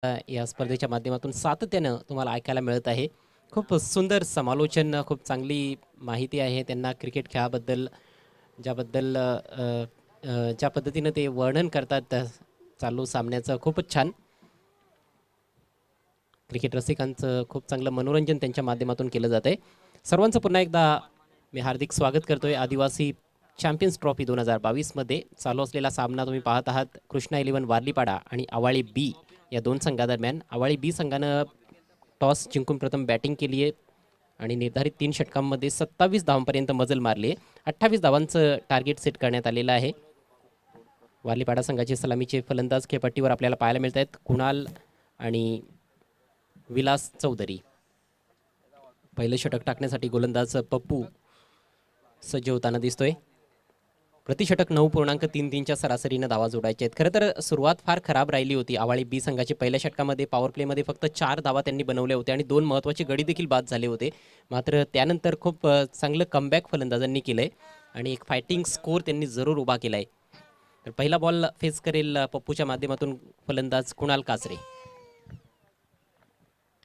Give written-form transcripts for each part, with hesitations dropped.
या स्पर्धेच्या माध्यमातून सातत्यानं तुम्हाला ऐकायला मिळत आहे. खूप सुंदर समालोचन, खूप चांगली माहिती आहे त्यांना क्रिकेट खेळाबद्दल, ज्याबद्दल ज्या पद्धतीनं ते वर्णन करतात चालू सामन्याचं खूपच छान. क्रिकेट रसिकांचं खूप चांगलं मनोरंजन त्यांच्या माध्यमातून केलं जातंय. सर्वांचं पुन्हा एकदा मी हार्दिक स्वागत करतोय आदिवासी चॅम्पियन्स ट्रॉफी 2022 मध्ये चालू असलेला सामना तुम्ही पाहत आहात. कृष्णा 11 वारलीपाडा आणि आवाळी बी या दोन संघादरम्यान. आवाळी बी संघानं टॉस जिंकून प्रथम बॅटिंग केली आहे आणि निर्धारित 3 षटकांमध्ये 27 धावांपर्यंत मजल मारली आहे. 28 धावांचं टार्गेट सेट करण्यात आलेलं आहे. वारलीपाडा संघाचे सलामीचे फलंदाज खेळपट्टीवर आपल्याला पाहायला मिळत आहेत. कुणाल आणि विलास चौधरी. पहिलं षटक टाकण्यासाठी गोलंदाज पप्पू सज्ज होताना दिसतोय. प्रतिषटक 9.33च्या सरासरीनं धावा जोडायचे आहेत. खरं तर सुरुवात फार खराब राहिली होती आवाळी बी संघाची. पहिल्या षटकामध्ये पॉवर प्लेमध्ये फक्त 4 धावा त्यांनी बनवल्या होत्या आणि 2 महत्त्वाचे गडी देखील बाद झाले होते. मात्र त्यानंतर खूप चांगलं कमबॅक फलंदाजांनी केलंय आणि एक फायटिंग स्कोर त्यांनी जरूर उभा केलाय. तर पहिला बॉल फेस करेल पप्पूच्या माध्यमातून फलंदाज कुणाल कासरे.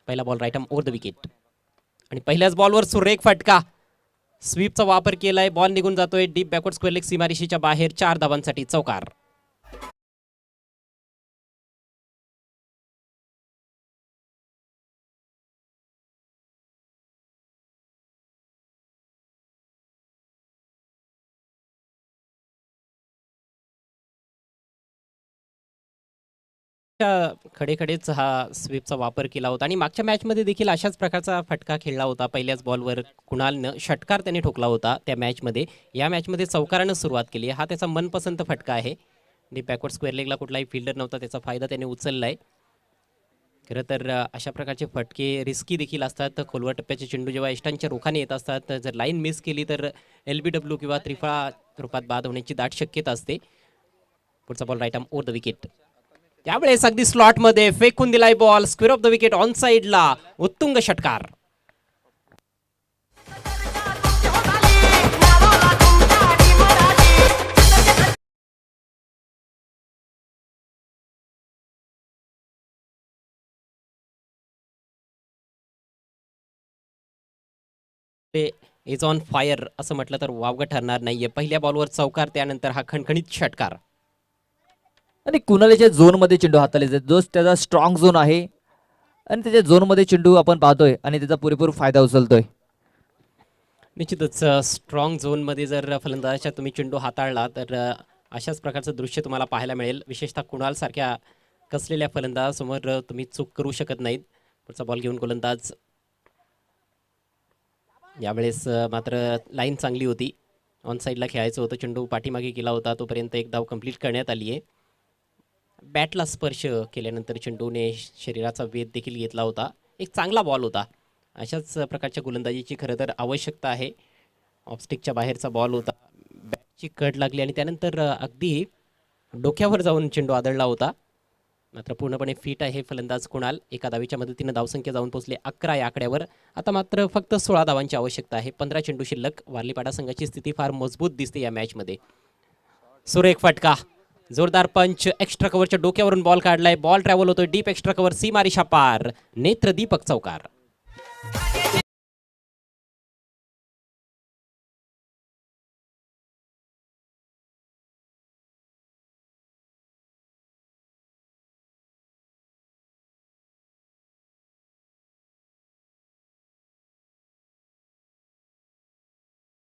पहिला ball right arm over the wicket आणि पहिल्याच बॉलवर सुरेख फटका. स्वीपचा वापर केलाय. बॉल निघून जातोय डीप बॅकवर्ड स्क्वेअर लेग सीमारेषेच्या बाहेर. 4 धावांसाठी चौकार. खडेखडेच हा स्वीपचा वापर केला होता आणि मागच्या मॅचमध्ये देखील अशाच प्रकारचा फटका खेळला होता. पहिल्याच बॉलवर कुणालनं षटकार त्याने ठोकला होता त्या मॅचमध्ये. या मॅचमध्ये चौकारानं सुरुवात केली. हा त्याचा मनपसंत फटका आहे. डीप बॅकवर्ड स्क्वेअर लेगला कुठलाही फिल्डर नव्हता, त्याचा फायदा त्याने उचललाय. खरं तर अशा प्रकारचे फटके रिस्की देखील असतात. खोलवर टप्प्याचे चेंडू जेव्हा इष्टांच्या रोखाने येत असतात, जर लाईन मिस केली तर LBW किंवा त्रिफळा रूपात बाद होण्याची दाट शक्यता असते. पुढचा ball right arm over the wicket. त्यावेळेस अगदी स्लॉटमध्ये फेकून दिलाय ball. Square off the wicket on साइडला. उत्तुंग षटकार. इज ऑन फायर असं म्हटलं तर वावगं ठरणार नाहीये. पहिल्या बॉलवर चौकार, त्यानंतर हा खणखणीत षटकार. आणि कुणालाच्या झोनमध्ये चेंडू हाताळले जाते, जो त्याचा स्ट्रॉंग झोन आहे आणि त्याच्या झोनमध्ये चेंडू आपण पाहतोय आणि त्याचा पुरेपूर फायदा उचलतोय. निश्चितच स्ट्रॉंग झोनमध्ये जर फलंदाजाच्या तुम्ही चेंडू हाताळला तर अशाच प्रकारचं दृश्य तुम्हाला पाहायला मिळेल. विशेषतः कुणाल सारख्या कसलेल्या फलंदाजासमोर तुम्ही चूक करू शकत नाहीत. पुढचा बॉल घेऊन गोलंदाज. यावेळेस मात्र लाईन चांगली होती. ऑन साईडला खेळायचं होतं. चेंडू पाठीमागे गेला होता, तोपर्यंत एक धाव कंप्लीट करण्यात आली आहे. बॅटला स्पर्श केल्यानंतर चेंडूने शरीराचा वेध देखील घेतला होता. एक चांगला बॉल होता. अशाच प्रकारच्या गोलंदाजीची खरं तर आवश्यकता आहे. ऑफस्टिकच्या बाहेरचा बॉल होता. बॅटची कड लागली आणि त्यानंतर अगदी डोक्यावर जाऊन चेंडू आदळला होता. मात्र पूर्णपणे फिट आहे फलंदाज कुणाल. एका धावेच्या मदतीनं धावसंख्या जाऊन पोहोचले 11 या आकड्यावर. आता मात्र फक्त 16 धावांची आवश्यकता आहे. 15 चेंडू शिल्लक. वारलीपाडा संघाची स्थिती फार मजबूत दिसते या मॅचमध्ये. सुरेख फटका. जोरदार पंच. एक्स्ट्रा कव्हरच्या डोक्यावरून बॉल काढलाय. बॉल ट्रॅव्हल होतोय डीप एक्स्ट्रा कव्हर सीमारेषा पार. नेत्रदीपक चौकार.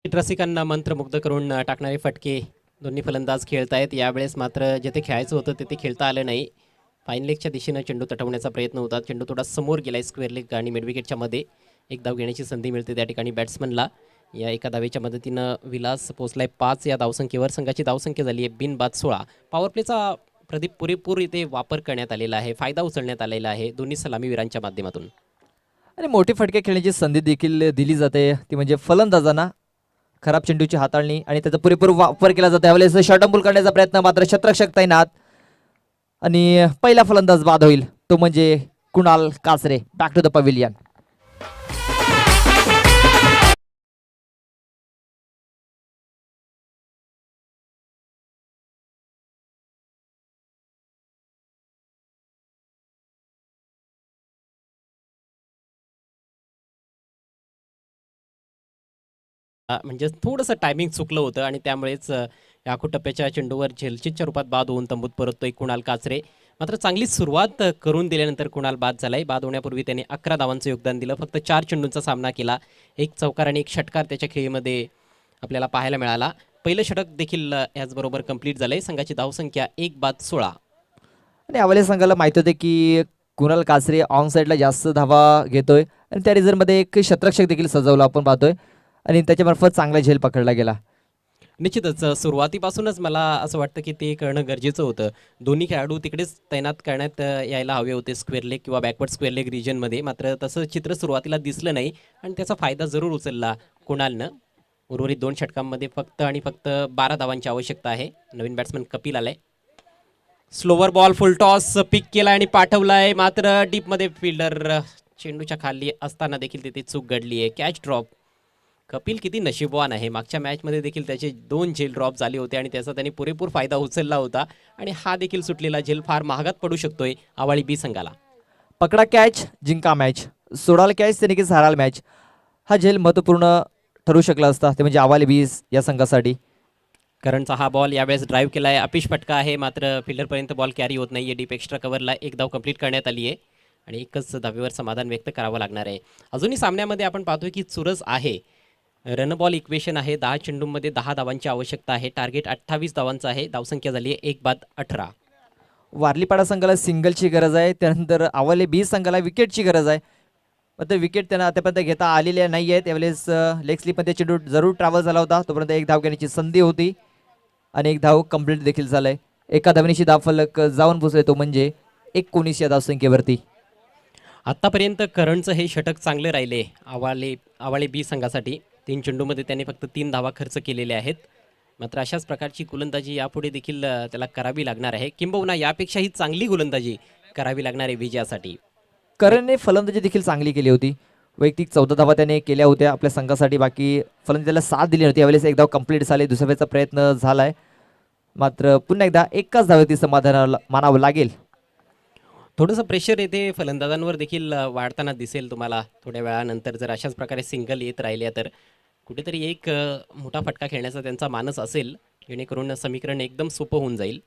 रसिकांना मंत्रमुग्ध करून टाकणारे फटके दोन्ही फलंदाज खेळतायत. यावेळेस मात्र जेथे खेळायचं होतं तिथे खेळता आलं नाही. फाईन लेगच्या दिशेनं चेंडू तटवण्याचा प्रयत्न होता. चेंडू थोडा समोर गेलाय स्क्वेअर लेग आणि मिडविकेटच्या मध्ये. एक धाव घेण्याची संधी मिळते त्या ठिकाणी बॅट्समनला. या एका धावेच्या मदतीनं विलास पोचलाय 5 या धावसंख्येवर. संघाची धावसंख्या झाली आहे बिनबाद 16. पॉवर प्लेचा प्रदीप पुरेपूर इथे वापर करण्यात आलेला आहे. फायदा उचलण्यात आलेला आहे दोन्ही सलामीवीरांच्या माध्यमातून. आणि मोठी फटके खेळण्याची संधी देखील दिली जाते, ती म्हणजे फलंदाजांना. खराब चेंडूची हाताळणी आणि त्याचा पुरेपूर वापर केला जातो. त्यावेळेस शॉर्टअंबुल करण्याचा प्रयत्न मात्र क्षेत्ररक्षक तैनात आणि पहिला फलंदाज बाद होईल, तो म्हणजे Kunal Kasare. Back to the pavilion. म्हणजे थोडंसं टायमिंग चुकलं होतं आणि त्यामुळेच या टप्प्याच्या चेंडूवर झेलचीतच्या रूपात बाद होऊन तंबूत परततोय कुणाल काचरे. मात्र चांगली सुरुवात करून दिल्यानंतर कुणाल बाद झालाय. बाद होण्यापूर्वी त्याने 11 धावांचं योगदान दिलं. फक्त 4 चेंडूंचा सामना केला. एक चौकार आणि एक षटकार त्याच्या खेळीमध्ये आपल्याला पाहायला मिळाला. पहिलं षटक देखील याचबरोबर कंप्लीट झालंय. संघाची धावसंख्या 1/16. आणि यावेळी संघाला माहिती होते की कुणाल कासरे ऑन साईडला जास्त धावा घेतोय आणि त्या रिझल्टमध्ये एक शतरक्षक देखील सजवला आपण पाहतोय आणि त्याच्यामार्फत चांगला झेल पकडला गेला. निश्चितच सुरुवातीपासूनच मला असं वाटतं की ते करणं गरजेचं होतं. दोन्ही खेळाडू तिकडेच तैनात करण्यात यायला हवे होते स्क्वेअर लेग किंवा बॅकवर्ड स्क्वेअर लेग रिजनमध्ये. मात्र तसं चित्र सुरुवातीला दिसलं नाही आणि त्याचा फायदा जरूर उचलला कुणालनं. उर्वरित 2 षटकांमध्ये फक्त आणि फक्त 12 धावांची आवश्यकता आहे. नवीन बॅट्समन कपिल आलाय. स्लोवर बॉल फुल टॉस पिक केलाय आणि पाठवलाय. मात्र डीपमध्ये फिल्डर चेंडूच्या खाली असताना देखील तिथे चूक घडली आहे. Catch drop. कपिल किती नशीबवान आहे. मागच्या मॅचमध्ये देखील त्याचे 2 झेल ड्रॉप झाले होते आणि त्याचा त्यांनी पुरेपूर फायदा उचलला होता आणि हा देखील सुटलेला झेल फार महागात पडू शकतोय आवाळी बी संघाला. पकडा कॅच जिंका मॅच, सोडाल कॅच त्याने की हाराल मॅच. हा झेल महत्त्वपूर्ण ठरू शकला असता ते म्हणजे आवाले बीस या संघासाठी. करणचा हा बॉल यावेळेस ड्राईव्ह केलाय. अपिश फटका आहे. मात्र फिल्डरपर्यंत बॉल कॅरी होत नाहीये. डीप एक्स्ट्रा कव्हरला एक धाव कंप्लीट करण्यात आली आहे आणि एकच धावेवर समाधान व्यक्त करावं लागणार आहे. अजूनही सामन्यामध्ये आपण पाहतोय की चुरस आहे. रन बॉल इक्वेशन आहे. 10 चेंडूंमध्ये 10 धावांची आवश्यकता आहे. टार्गेट 28 धावांचं आहे. धावसंख्या झाली आहे 1/18. वारलीपाडा संघाला सिंगलची गरज आहे. त्यानंतर आवाले बी संघाला विकेटची गरज आहे. मात्र विकेट त्यांना आतापर्यंत घेता आलेल्या नाही आहे. त्यावेळेस लेग स्लिपमध्ये चेंडू जरूर ट्रॅव्हल झाला होता. तोपर्यंत एक धाव घेण्याची संधी होती आणि एक धाव कंप्लीट देखील झालाय. एका धावनीशी धाव फलक जाऊन पोचले तो म्हणजे 19 या धावसंख्येवरती. आत्तापर्यंत करणचं हे षटक चांगले राहिले आवाळे बी संघासाठी. 3 चेंडूमध्ये त्याने फक्त 3 धावा खर्च केलेल्या आहेत. मात्र अशाच प्रकारची गोलंदाजी यापुढे देखील त्याला करावी लागणार आहे. किंबहुना यापेक्षाही चांगली गोलंदाजी करावी लागणार आहे विजयासाठी. करणने फलंदाजी देखील चांगली केली होती. वैयक्तिक 14 धावा त्याने केल्या होत्या आपल्या संघासाठी. बाकी फलंदाजीला साथ दिली नव्हती. यावेळेस एक धाव कंप्लीट झाली. दुसऱ्या वेळेचा प्रयत्न झालाय. मात्र पुन्हा एकदा एकाच धावेती समाधान मानावं लागेल. थोडंसं प्रेशर येते फलंदाजांवर देखील वाढताना दिसेल तुम्हाला थोड्या वेळानंतर. जर अशाच प्रकारे सिंगल येत राहिल्या तर कुठेतरी एक मोठा फटका खेळण्याचा त्यांचा मानस असेल, जेणेकरून समीकरण एकदम सोपं होऊन जाईल.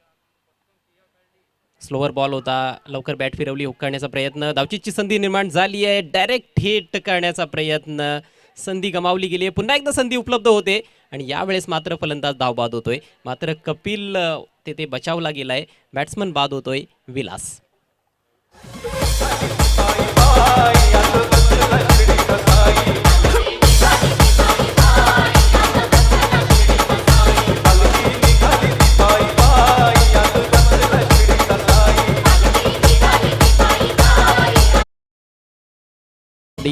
स्लोअर बॉल होता. लवकर बॅट फिरवली. हुक करण्याचा प्रयत्न. धावचीची संधी निर्माण झाली आहे. डायरेक्ट हिट करण्याचा प्रयत्न. संधी गमावली गेली आहे. पुन्हा एकदा संधी उपलब्ध होते आणि यावेळेस मात्र फलंदाज धावबाद होतोय. मात्र कपिल तेथे बचावला गेलाय. बॅट्समन बाद होतोय विलास.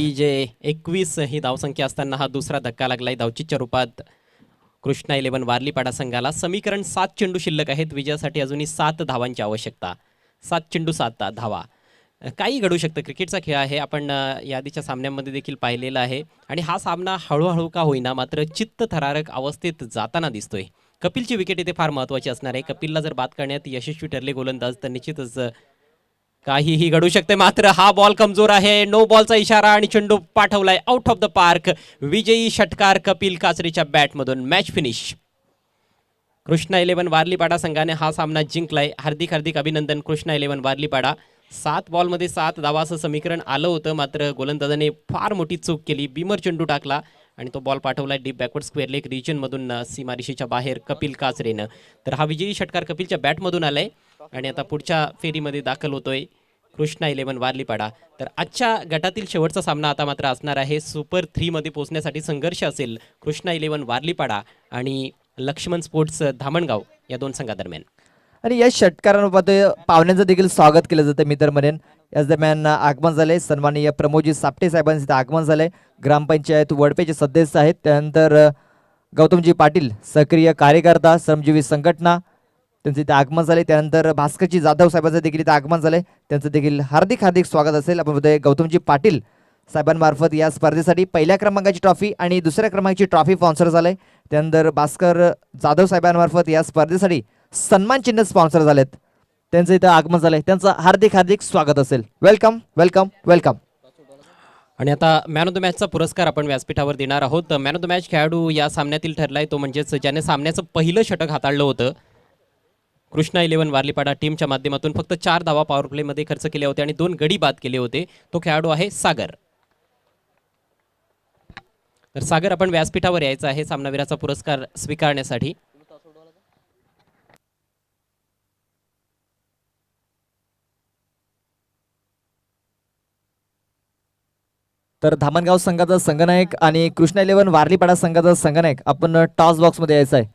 जे 21 ही धावसंख्या असताना हा दुसरा धक्का लागलाय धावचीच्या रूपात कृष्णा 11 वारलीपाडा संघाला. समीकरण 7 चेंडू शिल्लक आहेत. विजयासाठी अजूनही 7 धावांची आवश्यकता. 7 चेंडू 7 धावा. काही घडू शकतं. क्रिकेटचा खेळ आहे. आपण यादीच्या सामन्यांमध्ये देखील पाहिलेला आहे आणि हा सामना हळूहळू का होईना मात्र चित्तथरारक अवस्थेत जाताना दिसतोय. कपिलची विकेट इथे फार महत्त्वाची असणार आहे. कपिलला जर बाद करण्यात यशस्वी ठरले गोलंदाज तर निश्चितच काहीही घडू शकते. मात्र हा बॉल कमजोर आहे. नो बॉलचा इशारा आणि चेंडू पाठवलाय आउट ऑफ द पार्क. विजयी षटकार कपिल काचरेच्या बॅटमधून. Match finish. कृष्णा 11 वारलीपाडा संघाने हा सामना जिंकलाय. हार्दिक हार्दिक अभिनंदन कृष्णा 11 वारलीपाडा. 7 बॉलमध्ये 7 धावा असं समीकरण आलं होतं. मात्र गोलंदाजाने फार मोठी चूक केली. बीमर चेंडू टाकला आणि तो बॉल पाठवलाय डीप बॅकवर्ड स्क्वेअर लेग रिजनमधून सीमारेषेच्या बाहेर कपिल काचरेनं. तर हा विजयी षटकार कपिलच्या बॅटमधून आलाय आणि आता पुढच्या फेरीमध्ये दाखल होतोय कृष्णा 11 वारलीपाडा. तर आजच्या गटातील शेवटचा सामना आता मात्र असणार आहे. सुपर 3 मध्ये पोहोचण्यासाठी संघर्ष असेल कृष्णा 11 वारलीपाडा आणि लक्ष्मण स्पोर्ट्स धामणगाव या 2 संघादरम्यान. आणि या षटकारांमध्ये पाहुण्यांचं देखील स्वागत केलं जातं. मी तर म्हणेन याच दरम्यान आगमन झाले सन्माननीय प्रमोदजी सापटे साहेबांचं इथं आगमन झालंय. ग्रामपंचायत वडपेचे सदस्य आहेत. त्यानंतर गौतमजी पाटील सक्रिय कार्यकर्ता श्रमजीवी संघटना त्यांचं इथे आगमन झाले. त्यानंतर भास्करजी जाधव साहेबांचं देखील इथं आगमन झालंय. त्यांचं देखील हार्दिक हार्दिक स्वागत असेल. आपण बोलतोय गौतमजी पाटील साहेबांमार्फत या स्पर्धेसाठी पहिल्या क्रमांकाची ट्रॉफी आणि दुसऱ्या क्रमांकाची ट्रॉफी स्पॉन्सर झालंय. त्यानंतर भास्कर जाधव साहेबांमार्फत या स्पर्धेसाठी सन्मान चिन्ह स्पॉन्सर झालेत. त्यांचं इथं आगमन झालंय. त्यांचं हार्दिक हार्दिक स्वागत असेल. Welcome welcome welcome. आणि आता मॅन ऑफ द मॅचचा पुरस्कार आपण व्यासपीठावर देणार आहोत. मॅन ऑफ द मॅच खेळाडू या सामन्यातील ठरलाय तो म्हणजेच ज्याने सामन्याचं पहिलं षटक हाताळलं होतं. कृष्णा 11 वारलीपाडा टीमच्या माध्यमातून फक्त 4 धावा पॉवर प्लेमध्ये खर्च केले होते आणि 2 गडी बाद केले होते. तो खेळाडू आहे सागर. तर सागर आपण व्यासपीठावर यायचं आहे सामनावीराचा पुरस्कार स्वीकारण्यासाठी. तर धामणगाव संघाचा संघनायक आणि कृष्णा 11 वारलीपाडा संघाचा संघनायक आपण टॉस बॉक्समध्ये यायचं आहे.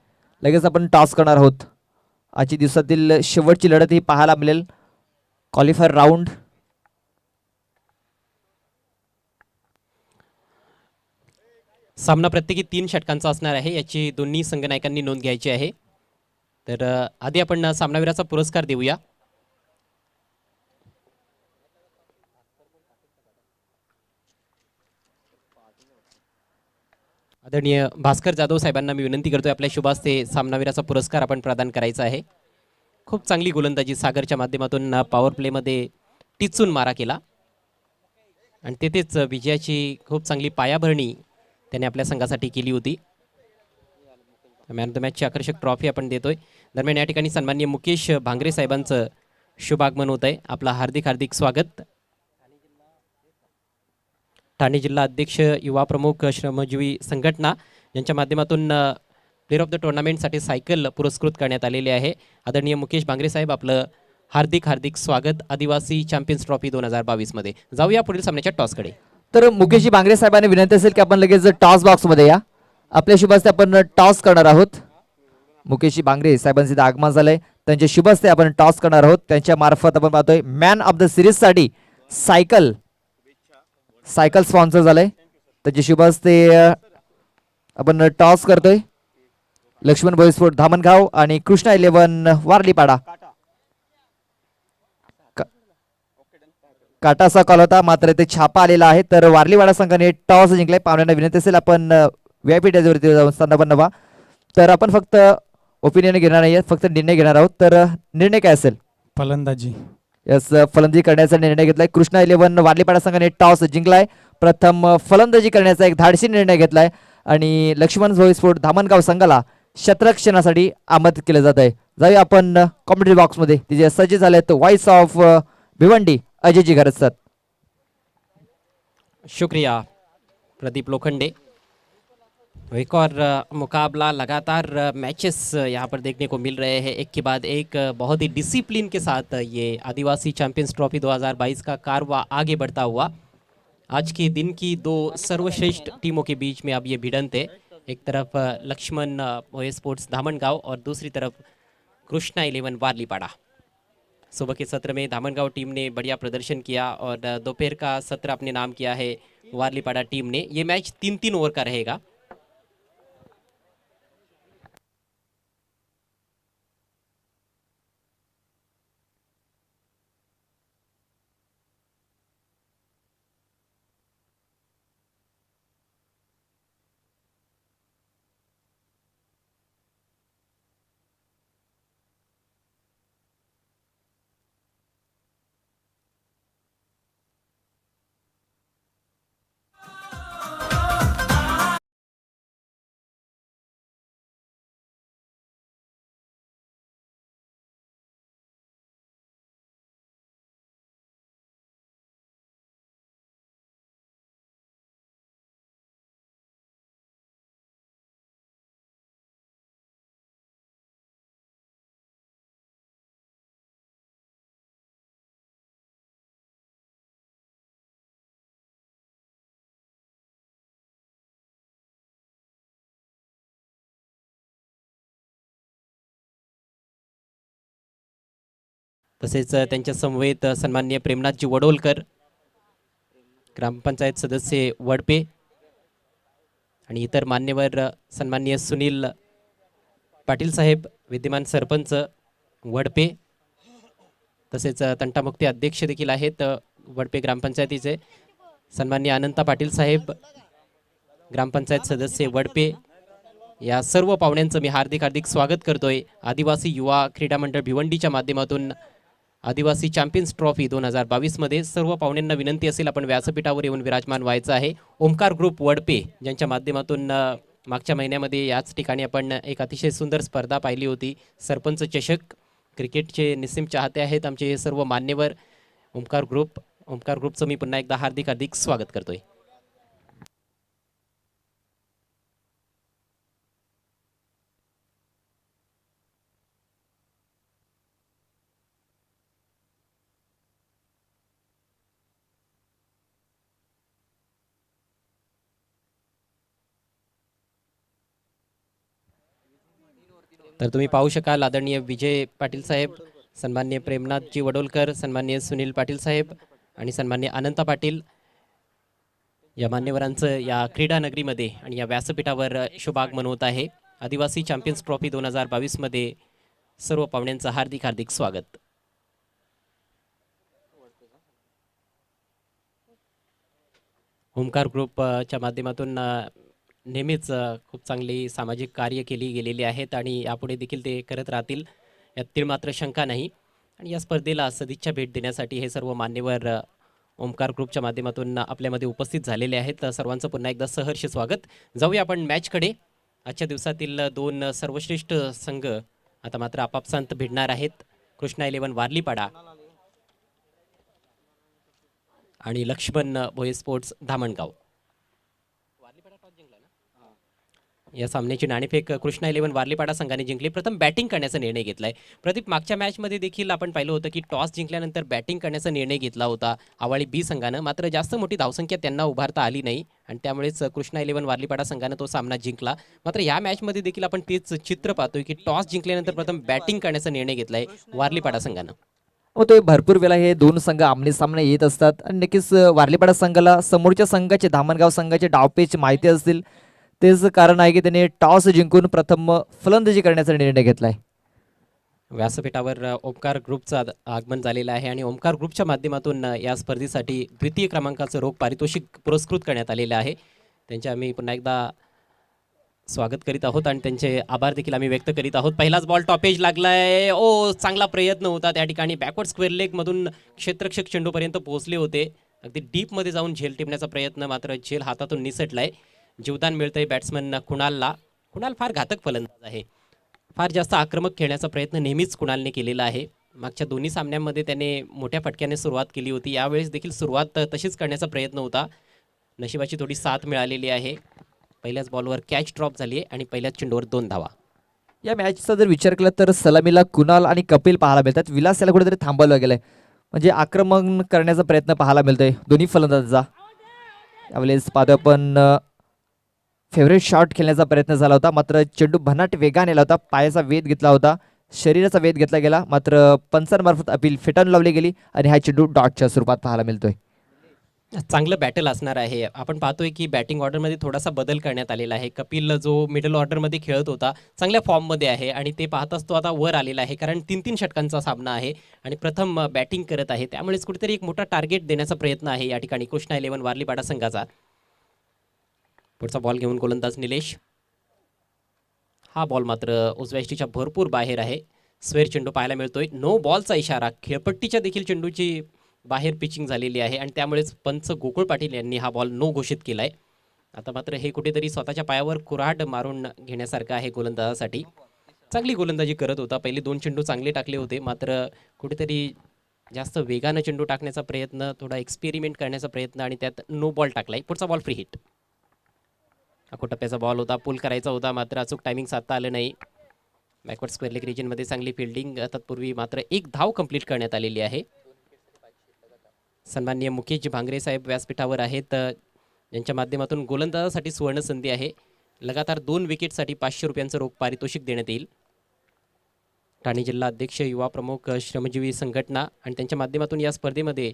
लगेच आपण टॉस करणार आहोत. आजची दिवसातील शेवटची लढत ही पाहायला मिळेल. Qualifier round. सामना प्रत्येकी 3 षटकांचा असणार आहे याची दोन्ही संघनायकांनी नोंद घ्यायची आहे. तर आधी आपण सामनावीराचा पुरस्कार देऊया. आदरणीय भास्कर जाधव साहेबांना मी विनंती करतोय आपल्या शुभ हस्ते सामनावीराचा पुरस्कार आपण प्रदान करायचा आहे. खूप चांगली गोलंदाजी सागरच्या माध्यमातून पॉवर प्लेमध्ये टिचून मारा केला आणि तेथेच विजयाची खूप चांगली पायाभरणी त्याने आपल्या संघासाठी केली होती. मॅन ऑफ द मॅचची आकर्षक ट्रॉफी आपण देतोय. दरम्यान या ठिकाणी सन्माननीय मुकेश भांगरे साहेबांचं शुभागमन होत आहे. आपलं हार्दिक हार्दिक स्वागत. ठाणे जिल्हा अध्यक्ष युवा प्रमुख श्रमजीवी संघटना यांच्या माध्यमातून प्लेअर ऑफ द टुर्नामेंटसाठी सायकल पुरस्कृत करण्यात आलेले आहे. आदरणीय मुकेश भांगरे साहेब आपलं हार्दिक हार्दिक स्वागत आदिवासी चॅम्पियन्स ट्रॉफी 2022 मध्ये. जाऊया पुढील सामन्याच्या टॉसकडे. तर मुकेशजी भांगरे साहेबांनी विनंती असेल की आपण लगेच टॉस बॉक्समध्ये या. आपल्या शुभ हस्ते आपण टॉस करणार आहोत. मुकेशजी भांगरे साहेबांचे इथं आगमन झालंय. त्यांच्या शुभ हस्ते आपण टॉस करणार आहोत. त्यांच्या मार्फत आपण पाहतोय मॅन ऑफ द सिरीज साठी सायकल स्पॉन्सर झालंय. त्याच्या शुभ हस्ते आपण टॉस करतोय. लक्ष्मण बॉयस्पोर्ट धामणगाव आणि कृष्णा 11 वारलीपाडा. काटाचा कॉल होता मात्र ते छापा आलेला आहे. तर वारलीवाडा संघाने टॉस जिंकलाय. पाहुण्यांना विनंती असेल आपण व्हीआयपी डेजवरती जाऊन स्थान व्हा. तर आपण फक्त ओपिनियन घेणार नाही फक्त निर्णय घेणार आहोत. तर निर्णय काय असेल? फलंदाजी. यस फलंदाजी करण्याचा निर्णय घेतलाय. कृष्णा 11 वारलीपाडा संघाने टॉस जिंकलाय. प्रथम फलंदाजी करण्याचा एक धाडसी निर्णय घेतलाय आणि लक्ष्मण स्पोर्ट धामणगाव संघाला शतरक्षणासाठी आमंत्रित केलं जात आहे. जाऊया आपण कॉमेंट्री बॉक्समध्ये तिचे सज्ज झाले आहेत voice of Bhiwandi Ajayji Gharat sir. शुक्रिया प्रदीप लोखंडे. एक और मुकाबला लगातार मैचेस यहाँ पर देखने को मिल रहे हैं एक के बाद एक. बहुत ही डिसिप्लिन के साथ ये आदिवासी चैंपियंस ट्रॉफी 2022 का कारवा आगे बढ़ता हुआ आज के दिन की 2 सर्वश्रेष्ठ टीमों के बीच में अब ये भिड़ंत है. एक तरफ लक्ष्मण स्पोर्ट्स धामणगांव और दूसरी तरफ कृष्णा 11 वारलीपाड़ा. सुबह के सत्र में धामणगांव टीम ने बढ़िया प्रदर्शन किया और दोपहर का सत्र अपने नाम किया है वारलीपाड़ा टीम ने. ये मैच 3-3 ओवर का रहेगा. तसेच त्यांच्या समवेत सन्माननीय प्रेमनाथजी वडोलकर, ग्रामपंचायत सदस्य वडपे आणि इतर मान्यवर सन्माननीय सुनील पाटील साहेब, विद्यमान सरपंच वडपे, तसेच तंटामुक्ती अध्यक्ष देखील आहेत वडपे ग्रामपंचायतीचे सन्माननीय अनंता पाटील साहेब, ग्रामपंचायत सदस्य वडपे. या सर्व पाहुण्यांचं मी हार्दिक हार्दिक स्वागत करतोय आदिवासी युवा क्रीडा मंडळ भिवंडीच्या माध्यमातून आदिवासी चॅम्पियन्स ट्रॉफी 2022 मध्ये सर्व पाहुण्यांना विनंती असेल आपण व्यासपीठावर येऊन विराजमान व्हायचं आहे. ओमकार ग्रुप वडपे ज्यांच्या माध्यमातून मागच्या महिन्यामध्ये याच ठिकाणी आपण एक अतिशय सुंदर स्पर्धा पाहिली होती. सरपंच चषक. क्रिकेटचे निस्सीम चाहते आहेत आमचे हे सर्व मान्यवर. ओमकार ग्रुपचं मी पुन्हा एकदा हार्दिक स्वागत करतोय. तर तुम्ही पाहू शकाल आदरणीय विजय पाटील साहेब, सन्माननीय प्रेमनाथजी वडोलकर, सन्माननीय सुनील पाटील साहेब आणि सन्माननीय अनंता पाटील या मान्यवरांचं या क्रीडा नगरीमध्ये आणि या व्यासपीठावर शुभागमन होत आहे. आदिवासी चॅम्पियन्स ट्रॉफी 2022 मध्ये सर्व पाहुण्यांचं हार्दिक स्वागत. ओमकार ग्रुपच्या माध्यमातून नेहमीच खूप चांगली सामाजिक कार्य केली गेलेली आहेत आणि यापुढे देखील ते करत राहतील यातील मात्र शंका नाही. आणि या स्पर्धेला सदिच्छा भेट देण्यासाठी हे सर्व मान्यवर ओमकार ग्रुपच्या माध्यमातून आपल्यामध्ये उपस्थित झालेले आहेत. सर्वांचं पुन्हा एकदा सहर्ष स्वागत. जाऊया आपण मॅचकडे. आजच्या दिवसातील दोन सर्वश्रेष्ठ संघ आता मात्र आपापसांत भिडणार आहेत. कृष्णा 11 वारलीपाडा आणि लक्ष्मण भोये स्पोर्ट्स धामणगाव. या सामन्याची नाणेफेक कृष्णा 11 वारलीपाडा संघाने जिंकली. प्रथम बॅटिंग करण्याचा निर्णय घेतलाय. प्रदीप, मागच्या मॅचमध्ये देखील आपण पाहिलं होतं की टॉस जिंकल्यानंतर बॅटिंग करण्याचा निर्णय घेतला होता आवाळी बी संघानं. मात्र जास्त मोठी धावसंख्या त्यांना उभारता आली नाही आणि त्यामुळेच कृष्णा 11 वारलीपाडा संघानं तो सामना जिंकला. मात्र या मॅचमध्ये देखील आपण तेच चित्र पाहतोय की टॉस जिंकल्यानंतर प्रथम बॅटिंग करण्याचा निर्णय घेतलाय वारलीपाडा संघानं. हो, तो भरपूर वेळा हे दोन संघ आमने सामने येत असतात आणि नक्कीच वारलीपाडा संघाला समोरच्या संघाचे धामणगाव संघाचे डावपेच माहिती असतील. तेच कारण आहे की त्याने टॉस जिंकून प्रथम फलंदाजी करण्याचा निर्णय घेतलाय. व्यासपीठावर ओमकार ग्रुपचं आगमन झालेलं आहे आणि ओमकार ग्रुपच्या माध्यमातून या स्पर्धेसाठी द्वितीय क्रमांकाचं रोख पारितोषिक पुरस्कृत करण्यात आलेलं आहे. त्यांचे आम्ही पुन्हा एकदा स्वागत करीत आहोत आणि त्यांचे आभार देखील आम्ही व्यक्त करीत आहोत. पहिलाच बॉल टॉपेज लागलाय. चांगला प्रयत्न होता त्या ठिकाणी. बॅकवर्ड स्क्वेअर लेग मधून क्षेत्ररक्षक चेंडूपर्यंत पोहोचले होते. अगदी डीपमध्ये जाऊन झेल टिपण्याचा प्रयत्न, मात्र झेल हातातून निसटलाय. जीवदान मिळतंय बॅट्समन कुणालला. कुणाल फार घातक फलंदाज आहे. फार जास्त आक्रमक खेळण्याचा प्रयत्न नेहमीच कुणालने केलेला आहे. मागच्या दोन्ही सामन्यांमध्ये त्याने मोठ्या फटक्याने सुरुवात केली होती. यावेळेस देखील सुरुवात तशीच करण्याचा प्रयत्न होता. नशिबाची थोडी साथ मिळालेली आहे. पहिल्याच बॉलवर कॅच ड्रॉप झाली आहे आणि पहिल्याच चेंडूवर 2 धावा. या मॅचचा जर विचार केला तर सलामीला कुणाल आणि कपिल पाहायला मिळतात. विलास याला कुठेतरी थांबवलं गेलंय. म्हणजे आक्रमण करण्याचा प्रयत्न पाहायला मिळतोय दोन्ही फलंदाजांचा. यावेळेस पाहतोय आपण फेवरेट शॉट खेळण्याचा प्रयत्न झाला होता, मात्र चेंडू भन्नाट वेगाने आला होता. पायाचा वेध घेतला होता, शरीराचा वेध घेतला गेला, मात्र पंचांमार्फत अपील फेटाळून लावली गेली आणि हा चेंडू डॉटच्या स्वरूपात पाहायला मिळतोय. चांगलं बॅटल असणार आहे. आपण पाहतोय की बॅटिंग ऑर्डरमध्ये थोडासा बदल करण्यात आलेला आहे. कपिल जो मिडल ऑर्डरमध्ये खेळत होता चांगल्या फॉर्ममध्ये आहे आणि ते पाहताच तो आता वर आलेला आहे, कारण 3-3 षटकांचा सामना आहे आणि प्रथम बॅटिंग करत आहे. त्यामुळेच कुठेतरी एक मोठा टार्गेट देण्याचा प्रयत्न आहे या ठिकाणी कृष्णा 11 वारलीपाडा संघाचा. पुढचा बॉल घेऊन गोलंदाज निलेश. हा बॉल मात्र उजव्या यष्टीच्या भरपूर बाहेर आहे. स्वेअर चेंडू पाहायला मिळतोय. नो बॉलचा इशारा. खेळपट्टीच्या देखील चेंडूची बाहेर पिचिंग झालेली आहे आणि त्यामुळेच पंच गोकुळ पाटील यांनी हा बॉल नो घोषित केलाय. आता मात्र हे कुठेतरी स्वतःच्या पायावर कुऱ्हाड मारून घेण्यासारखं आहे गोलंदाजासाठी. चांगली गोलंदाजी करत होता. पहिले 2 चेंडू चांगले टाकले होते, मात्र कुठेतरी जास्त वेगानं चेंडू टाकण्याचा प्रयत्न, थोडा एक्सपेरिमेंट करण्याचा प्रयत्न आणि त्यात नो बॉल टाकलाय. पुढचा बॉल फ्री हिट. टप्प्याचा बॉल होता, पुल करायचा होता, मात्र अचूक टायमिंग साधता आलं नाही. बॅकवर्ड स्क्वेअर लेग रिजनमध्ये चांगली फिल्डिंग. तत्पूर्वी मात्र 1 धाव कंप्लीट करण्यात आलेली आहे. सन्माननीय मुकेश भांगरे साहेब व्यासपीठावर आहेत, यांच्या माध्यमातून गोलंदाजासाठी सुवर्ण संधी आहे. लगातार 2 विकेटसाठी 500 रुपयांचं रोख पारितोषिक देण्यात येईल. ठाणे जिल्हा अध्यक्ष, युवा प्रमुख, श्रमजीवी संघटना आणि त्यांच्या माध्यमातून या स्पर्धेमध्ये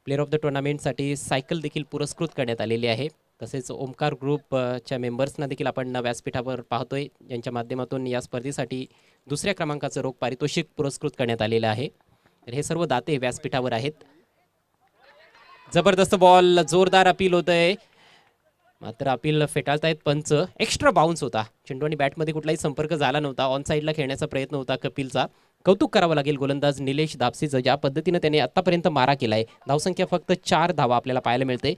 प्लेअर ऑफ द टुर्नामेंटसाठी सायकल देखील पुरस्कृत करण्यात आलेली आहे. तसेच ओमकार ग्रुपच्या मेंबर्सना देखील आपण व्यासपीठावर पाहतोय, ज्यांच्या माध्यमातून या स्पर्धेसाठी 2ऱ्या क्रमांकाचं रोख पारितोषिक पुरस्कृत करण्यात आलेलं आहे. तर हे सर्व दाते व्यासपीठावर आहेत. जबरदस्त बॉल, जोरदार अपील होतंय, मात्र अपील फेटाळतायत पंच. एक्स्ट्रा बाउन्स होता. चेंडू आणि बॅटमध्ये कुठलाही संपर्क झाला नव्हता. ऑन साईडला खेळण्याचा प्रयत्न होता कपिलचा. कौतुक करावं लागेल गोलंदाज निलेश दापसेचं, ज्या पद्धतीनं त्याने आतापर्यंत मारा केलाय. धावसंख्या फक्त 4 धावा आपल्याला पाहायला मिळते.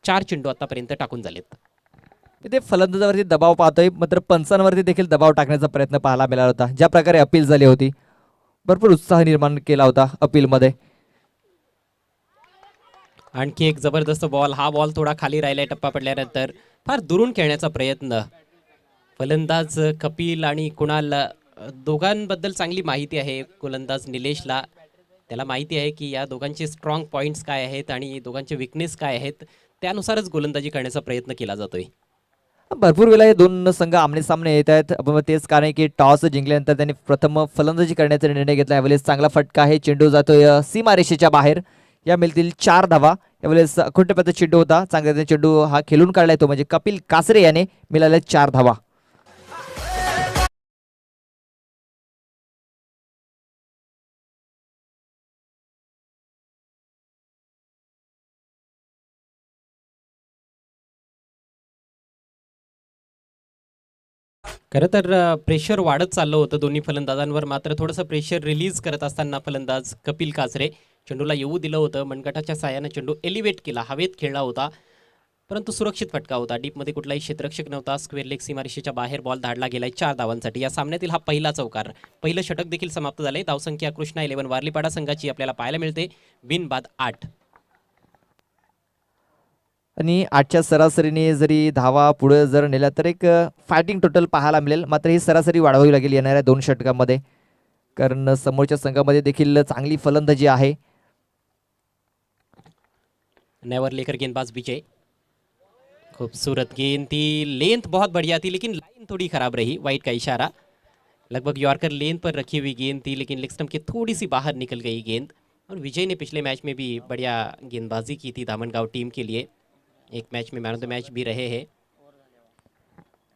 4 चेंडू आतापर्यंत टाकून झालेत. इथे फलंदाजावरती दबाव पाहतोय, मात्र पंचांवरती देखील दबाव टाकण्याचा प्रयत्न पाहायला मिळाला होता. ज्या प्रकारे अपील झाली होती, भरपूर उत्साह निर्माण केला होता अपीलमध्ये. आणखी एक जबरदस्त बॉल. हा बॉल थोडा खाली राहिलाय टप्पा पडल्यानंतर. फार दुरून खेळण्याचा प्रयत्न. फलंदाज कपिल आणि कुणाल दोघांबद्दल चांगली माहिती आहे गोलंदाज निलेशला. त्याला माहिती आहे की या दोघांचे स्ट्रॉंग पॉईंट्स काय आहेत आणि दोघांचे विकनेस काय आहेत, त्यानुसारच गोलंदाजी करण्याचा प्रयत्न केला जातोय. भरपूर वेळा हे दोन संघ आमने सामने येत आहेत. आपण तेच कारण आहे की टॉस जिंकल्यानंतर त्यांनी प्रथम फलंदाजी करण्याचा निर्णय घेतला. यावेळेस चांगला फटका आहे, चेंडू जातोय सीमारेषेच्या बाहेर. या मिळतील 4 धावा. यावेळेस अखुंटपचा चेंडू होता, चांगला चेंडू हा खेळून काढलाय तो म्हणजे कपिल कासरे याने. मिळाल्या 4 धावा. खरं तर प्रेशर वाढत चाललं होतं दोन्ही फलंदाजांवर. मात्र थोडंसं प्रेशर रिलीज करत असताना फलंदाज कपिल कासरे चेंडूला येऊ दिलं होतं. मनगटाच्या साह्यानं चेंडू एलिव्हेट केला, हवेत खेळला होता, परंतु सुरक्षित फटका होता. डीपमध्ये कुठलाही क्षेत्ररक्षक नव्हता. स्क्वेअर लेग सीमारेषेच्या बाहेर बॉल धाडला गेलाय 4 धावांसाठी. या सामन्यातील हा पहिला चौकार. पहिलं षटक देखील समाप्त झालंय. धावसंख्या कृष्णा 11 वारलीपाडा संघाची आपल्याला पाहायला मिळते, बिनबाद 8. आणि 8च्या सरासरीने जरी धावा पुढे जर नेल्या तर एक फायटिंग टोटल पाहायला मिळेल. मात्र ही सरासरी वाढवावी लागेल येणाऱ्या 2 षटकामध्ये, कारण समोरच्या संघामध्ये देखील चांगली फलंदाजी आहे. नेवर लेकर गेंदबाज विजय. खूबसूरत गेंद थी, लेंथ बहुत बढ़िया थी लेकिन लाइन थोड़ी खराब रही. वाइड का इशारा. लगभग यॉर्कर लेन पर रखी हुई गेंद थी लेकिन लेग स्टंप के थोड़ी सी बाहर निकल गई गेंद. और विजय ने पिछले मैच में भी बढ़िया गेंदबाजी की थी धामनगांव टीम के लिए. एक मैच में मैन ऑफ द मैच भी रहे हैं.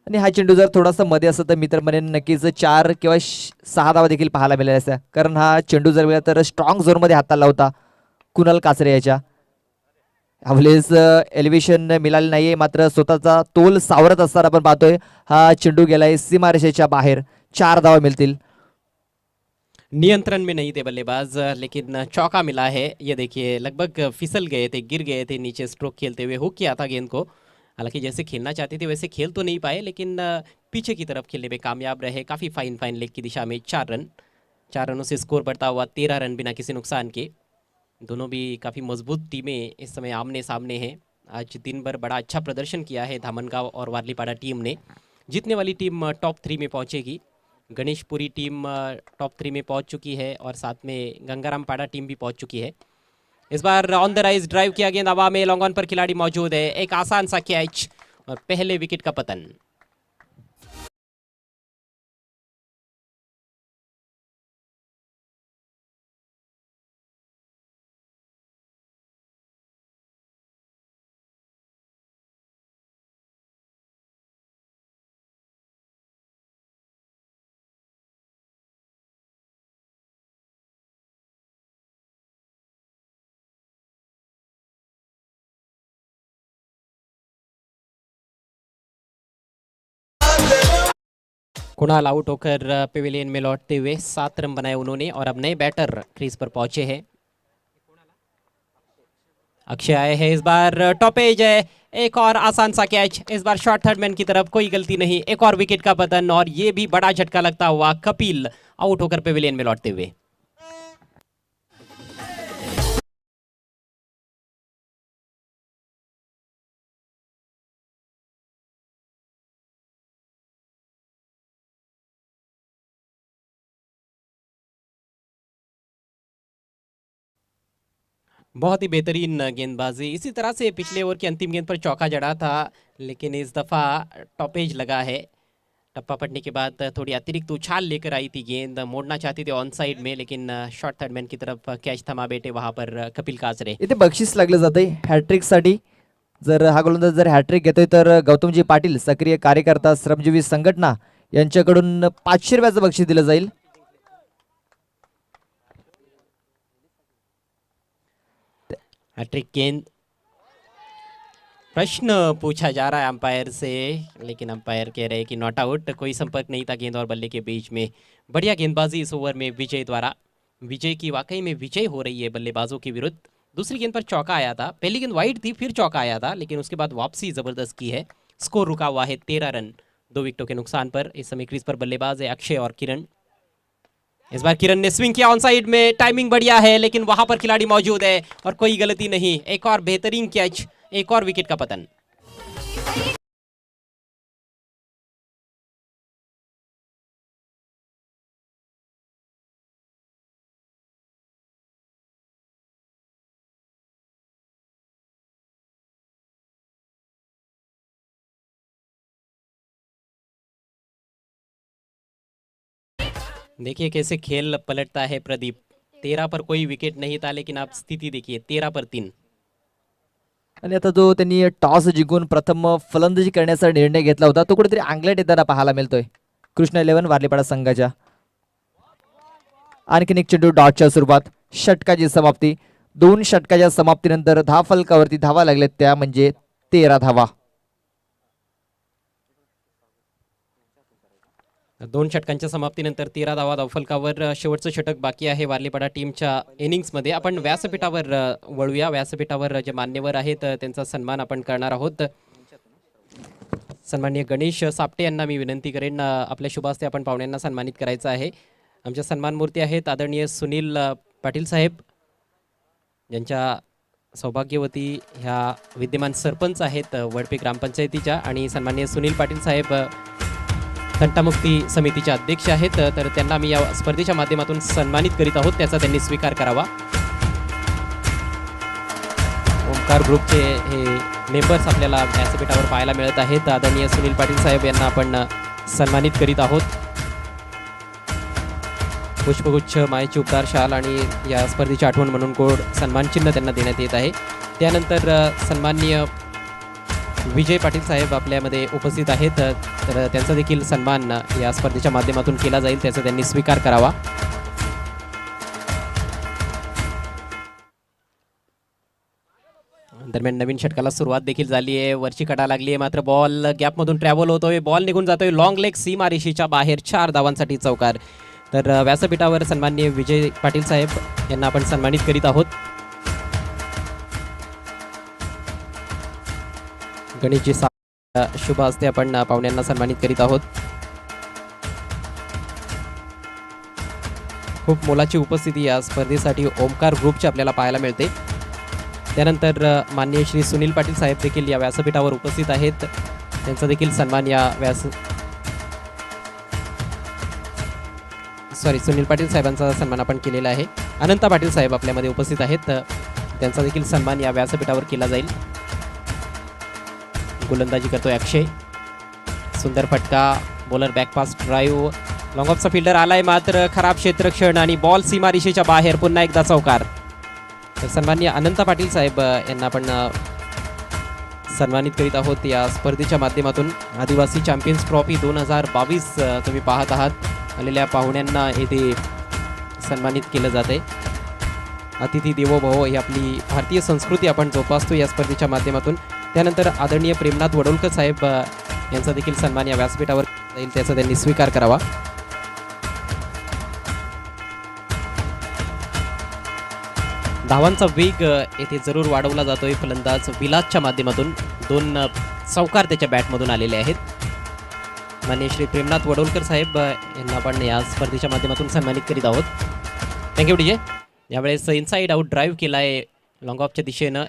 आणि हा चेंडू जर थोडासा मध्ये असता तर मित्र म्हणेन नक्कीच 4 किंवा 6 धावा देखील पाहायला मिळाल्या असत्या, कारण हा चेंडू जर वेळा तर स्ट्रॉंग झोनमध्ये हाताळला होता कुणाल कासरे याच्या. यावेळेस एलिव्हेशन मिळाले नाहीये, मात्र स्वतःचा तोल सावरत असताना आपण पाहतोय हा चेंडू गेलाय सीमारेषेच्या बाहेर. 4 धावा मिळतील. नियंत्रण में नहीं थे बल्लेबाज लेकिन चौका मिला है. ये देखिए लगभग फिसल गए थे, गिर गए थे नीचे स्ट्रोक खेलते हुए. हुक किया था गेंद को. हालांकि जैसे खेलना चाहते थे वैसे खेल तो नहीं पाए लेकिन पीछे की तरफ खेलने में कामयाब रहे. काफ़ी फाइन फाइन लेग की दिशा में 4 रन. 4 रनों से स्कोर बढ़ता हुआ 13 रन बिना किसी नुकसान के. दोनों भी काफ़ी मजबूत टीमें इस समय आमने सामने हैं. आज दिन भर बड़ा अच्छा प्रदर्शन किया है धामनगांव और वारलीपाड़ा टीम ने. जीतने वाली टीम टॉप 3 में पहुंचेगी. गणेशपुरी टीम टॉप 3 में पहुंच चुकी है और साथ में गंगाराम पाड़ा टीम भी पहुंच चुकी है. इस बार ऑन द राइज ड्राइव किया, गेंद हवा में, लॉन्ग ऑन पर खिलाड़ी मौजूद है. एक आसान सा कैच और पहले विकेट का पतन. कुणाल आउट होकर पेविलियन में लौटते हुए 7 रन बनाए उन्होंने और अब नए बैटर क्रीज पर पहुंचे हैं. अक्षय आए हैं इस बार. टॉप एज है. एक और आसान सा कैच. इस बार शॉर्ट थर्ड मैन की तरफ, कोई गलती नहीं. एक और विकेट का पतन और ये भी बड़ा झटका लगता हुआ कपिल आउट होकर पेविलियन में लौटते हुए. बहुत ही बेहतरीन गेंदबाजी. इसी तरह से पिछले ओवर की अंतिम गेंद पर चौका जड़ा था लेकिन इस दफ़ा टॉपेज लगा है. टप्पा पड़ने के बाद थोड़ी अतिरिक्त उछाल लेकर आई थी गेंद. मोड़ना चाहती थी ऑन साइड में लेकिन शॉर्ट थर्ड मैन की तरफ कैच थमा बैठे वहां पर कपिल कासरे. इथे बक्षीस लागलं जाते हॅट्रिक साठी. जर हा गोलंदाज जर हॅट्रिक घेतोय तर गौतमजी पाटील सक्रिय कार्यकर्ता श्रमजीवी संघटना यांच्याकडून 500 रुपयाचं बक्षीस दिलं जाईल. हॅट्रिक गेंद. प्रश्न पूछा जा रहा है अंपायर से, लेकिन अंपायर कह रहे हैं कि नॉट आउट, कोई संपर्क नहीं था गेंद और बल्ले के बीच में। बढ़िया गेंदबाजी इस ओवर में विजय द्वारा। विजय की वाकई में विजय हो रही है बल्लेबाजों के विरुद्ध। दूसरी गेंद पर चौका आया था, पहली गेंद वाइड थी, फिर चौका आया था, लेकिन उसके बाद वापसी जबरदस्त की है। स्कोर रुका हुआ है 13 रन 2 विकेटों के नुकसान पर। इस समय क्रीज पर बल्लेबाज है अक्षय और किरण। इस बार किरण ने स्विंग किया ऑन साइड में, टाइमिंग बढ़िया है, लेकिन वहां पर खिलाड़ी मौजूद है और कोई गलती नहीं। एक और बेहतरीन कैच, एक और विकेट का पतन। देखिए कैसे खेल पलटता है प्रदीप। 13 पर कोई विकेट नहीं था, लेकिन आप स्थिति देखिए 13 पर 3। आणि आता जो त्यांनी टॉस जिंकून प्रथम फलंदाजी करण्याचा निर्णय घेतला होता तो कुठेतरी अंगलट येताना पाहायला मिळतोय कृष्णा 11 वारलीपाडा संघाच्या. आणखीन एक चेंडू डॉटच्या स्वरूपात. षटकाची समाप्ती. 2 षटकाच्या समाप्तीनंतर धावफलकावरती धावा लागल्यात त्या म्हणजे 13 धावा. 2 षटकांच्या समाप्तीनंतर 13 धावा धावफलकावर. शेवटचं षटक बाकी आहे वारलीपाडा टीमच्या इनिंग्समध्ये. आपण व्यासपीठावर वळूया. व्यासपीठावर जे मान्यवर आहेत त्यांचा सन्मान आपण करणार आहोत. सन्माननीय गणेश सापटे यांना मी विनंती करेन, आपल्या शुभ हस्ते आपण पाहुण्यांना सन्मानित करायचं आहे. आमच्या सन्मान मूर्ती आहेत आदरणीय सुनील पाटील साहेब, ज्यांच्या सौभाग्यवती ह्या विद्यमान सरपंच आहेत वडपे ग्रामपंचायतीच्या, आणि सन्माननीय सुनील पाटील साहेब तंटामुक्ती समितीचे अध्यक्ष आहेत. तर त्यांना मी या स्पर्धेच्या माध्यमातून सन्मानित करीत आहोत, त्याचा त्यांनी स्वीकार करावा. ओमकार ग्रुपचे हे मेंबर्स आपल्याला व्यासपीठावर पाहायला मिळत आहेत. आदरणीय सुनील पाटील साहेब यांना आपण सन्मानित करीत आहोत. पुष्पगुच्छ, मायेची उपदार शाल आणि या स्पर्धेची आठवण म्हणून गोड सन्मान चिन्ह त्यांना देण्यात येत आहे. त्यानंतर सन्माननीय विजय पाटील साहेब आपल्यामध्ये उपस्थित आहेत, तर त्यांचा देखील सन्मान या स्पर्धेच्या माध्यमातून केला जाईल, त्याचा त्यांनी स्वीकार करावा. दरम्यान नवीन षटकाला सुरुवात देखील झाली आहे. वरची कडा लागली आहे, मात्र बॉल गॅपमधून ट्रॅव्हल होतोय, बॉल निघून जातोय लॉंग लेग सीमारेषेच्या बाहेर. 4 धावांसाठी चौकार. तर व्यासपीठावर सन्माननीय विजय पाटील साहेब यांना आपण सन्मानित करीत आहोत. गणेशजी शुभ हस्ते आपण पाहुण्यांना सन्मानित करीत आहोत. खूप मोलाची उपस्थिती या स्पर्धेसाठी ओमकार ग्रुपची आपल्याला पाहायला मिळते. त्यानंतर माननीय श्री सुनील पाटील साहेब देखील या व्यासपीठावर उपस्थित आहेत, त्यांचा देखील सन्मान या सुनील पाटील साहेबांचा सन्मान आपण केलेला आहे. अनंता पाटील साहेब आपल्यामध्ये उपस्थित आहेत, त्यांचा देखील सन्मान या व्यासपीठावर केला जाईल. गोलंदाजी करतोय अक्षय. सुंदर फटका, बॉलर बॅकपास ड्राईव्ह, लॉंग ऑफचा फिल्डर आलाय, मात्र खराब क्षेत्ररक्षण आणि बॉल सीमारेषेच्या बाहेर. पुन्हा एकदा चौकार. तर सन्माननीय अनंता पाटील साहेब यांना आपण सन्मानित करीत आहोत या स्पर्धेच्या माध्यमातून. आदिवासी चॅम्पियन्स ट्रॉफी 2022 तुम्ही पाहत आहात. आलेल्या पाहुण्यांना येथे सन्मानित केलं जाते. अतिथी देवो भव ही आपली भारतीय संस्कृती आपण जोपासतो या स्पर्धेच्या माध्यमातून. त्यानंतर आदरणीय प्रेमनाथ वडोलकर साहेब यांचा देखील सन्मान या व्यासपीठावर जाईल, त्याचा त्यांनी स्वीकार करावा. धावांचा वेग येथे जरूर वाढवला जातोय फलंदाज विलासच्या माध्यमातून. 2 चौकार त्याच्या बॅटमधून आलेले आहेत. माननीय श्री प्रेमनाथ वडोलकर साहेब यांना आपण या स्पर्धेच्या माध्यमातून सन्मानित करीत आहोत. Thank you DJ. यावेळेस इनसाइड आउट ड्राईव्ह केला आहे लॉंग ऑफच्या दिशेनं.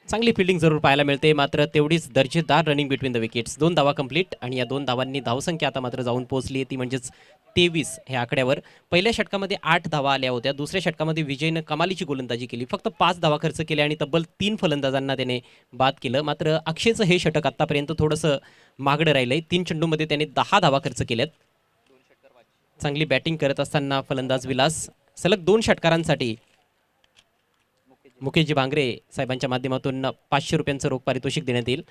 चांगली फिल्डिंग जरूर पाहायला मिळते, मात्र तेवढीच दर्जेदार रनिंग बिटवीन द विकेट्स. 2 धावा कंप्लीट, आणि या 2 धावांनी धावसंख्या आता मात्र जाऊन पोहोचली आहे ती म्हणजेच 23 ह्या आकड्यावर. पहिल्या षटकामध्ये 8 धावा आल्या होत्या. दुसऱ्या षटकामध्ये विजयनं कमालीची गोलंदाजी केली, फक्त 5 धावा खर्च केल्या आणि तब्बल 3 फलंदाजांना त्याने बाद केलं. मात्र अक्षयचं हे षटक आत्तापर्यंत थोडंसं मागडं राहिलंय. 3 चेंडूमध्ये त्याने 10 धावा खर्च केल्यात. चांगली बॅटिंग करत असताना फलंदाज विलास. सलग 2 षटकारांसाठी मुकेशजी भांगरे साहेबांच्या माध्यमातून 500 रुपयांचं रोख पारितोषिक देण्यात येईल.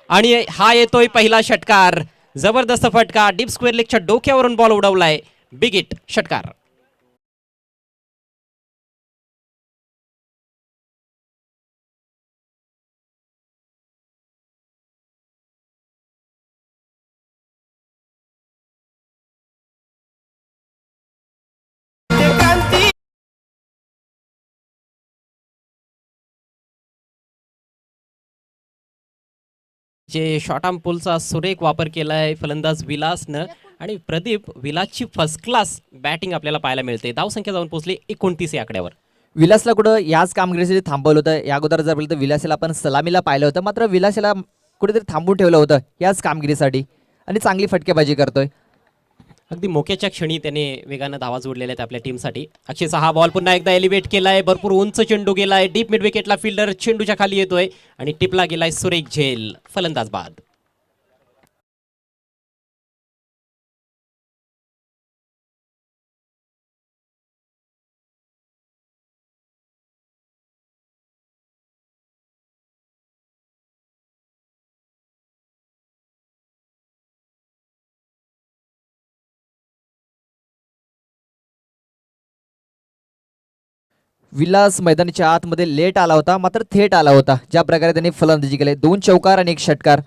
आणि हा येतोय पहिला षटकार. जबरदस्त फटका, डीप स्क्वेअर लेगच्या डोक्यावरून बॉल उडवलाय. बिग हिट षटकार. जे शॉर्ट आर्म पुलचा सुरेख वापर केला आहे फलंदाज विलासनं आणि प्रदीप विलासची फर्स्ट क्लास बॅटिंग आपल्याला पाहायला मिळते. धावसंख्या जाऊन पोहोचली 29 या आकड्यावर. विलासला कुठं याच कामगिरीसाठी थांबवलं होतं. या अगोदर जर बोललं तर विलासला आपण सलामीला पाहिलं होतं, मात्र विलासला कुठेतरी थांबून ठेवलं होतं याच कामगिरीसाठी आणि चांगली फटकेबाजी करतोय. अगदी मोक्याच्या क्षणी त्याने वेगानं धावा जोडलेल्या आहेत आपल्या टीमसाठी. अक्षयचा हा बॉल पुन्हा एकदा एलिव्हेट केलाय, भरपूर उंच चेंडू गेलाय, डीप मिड विकेटला फिल्डर चेंडूच्या खाली येतोय आणि टिपला गेलाय सुरेख झेल, फलंदाज बाद. विलास मैदानाच्या आतमध्ये लेट आला होता, मात्र थेट आला होता. ज्या प्रकारे त्यांनी फलंदाजी केली, 2 चौकार आणि 1 षटकार.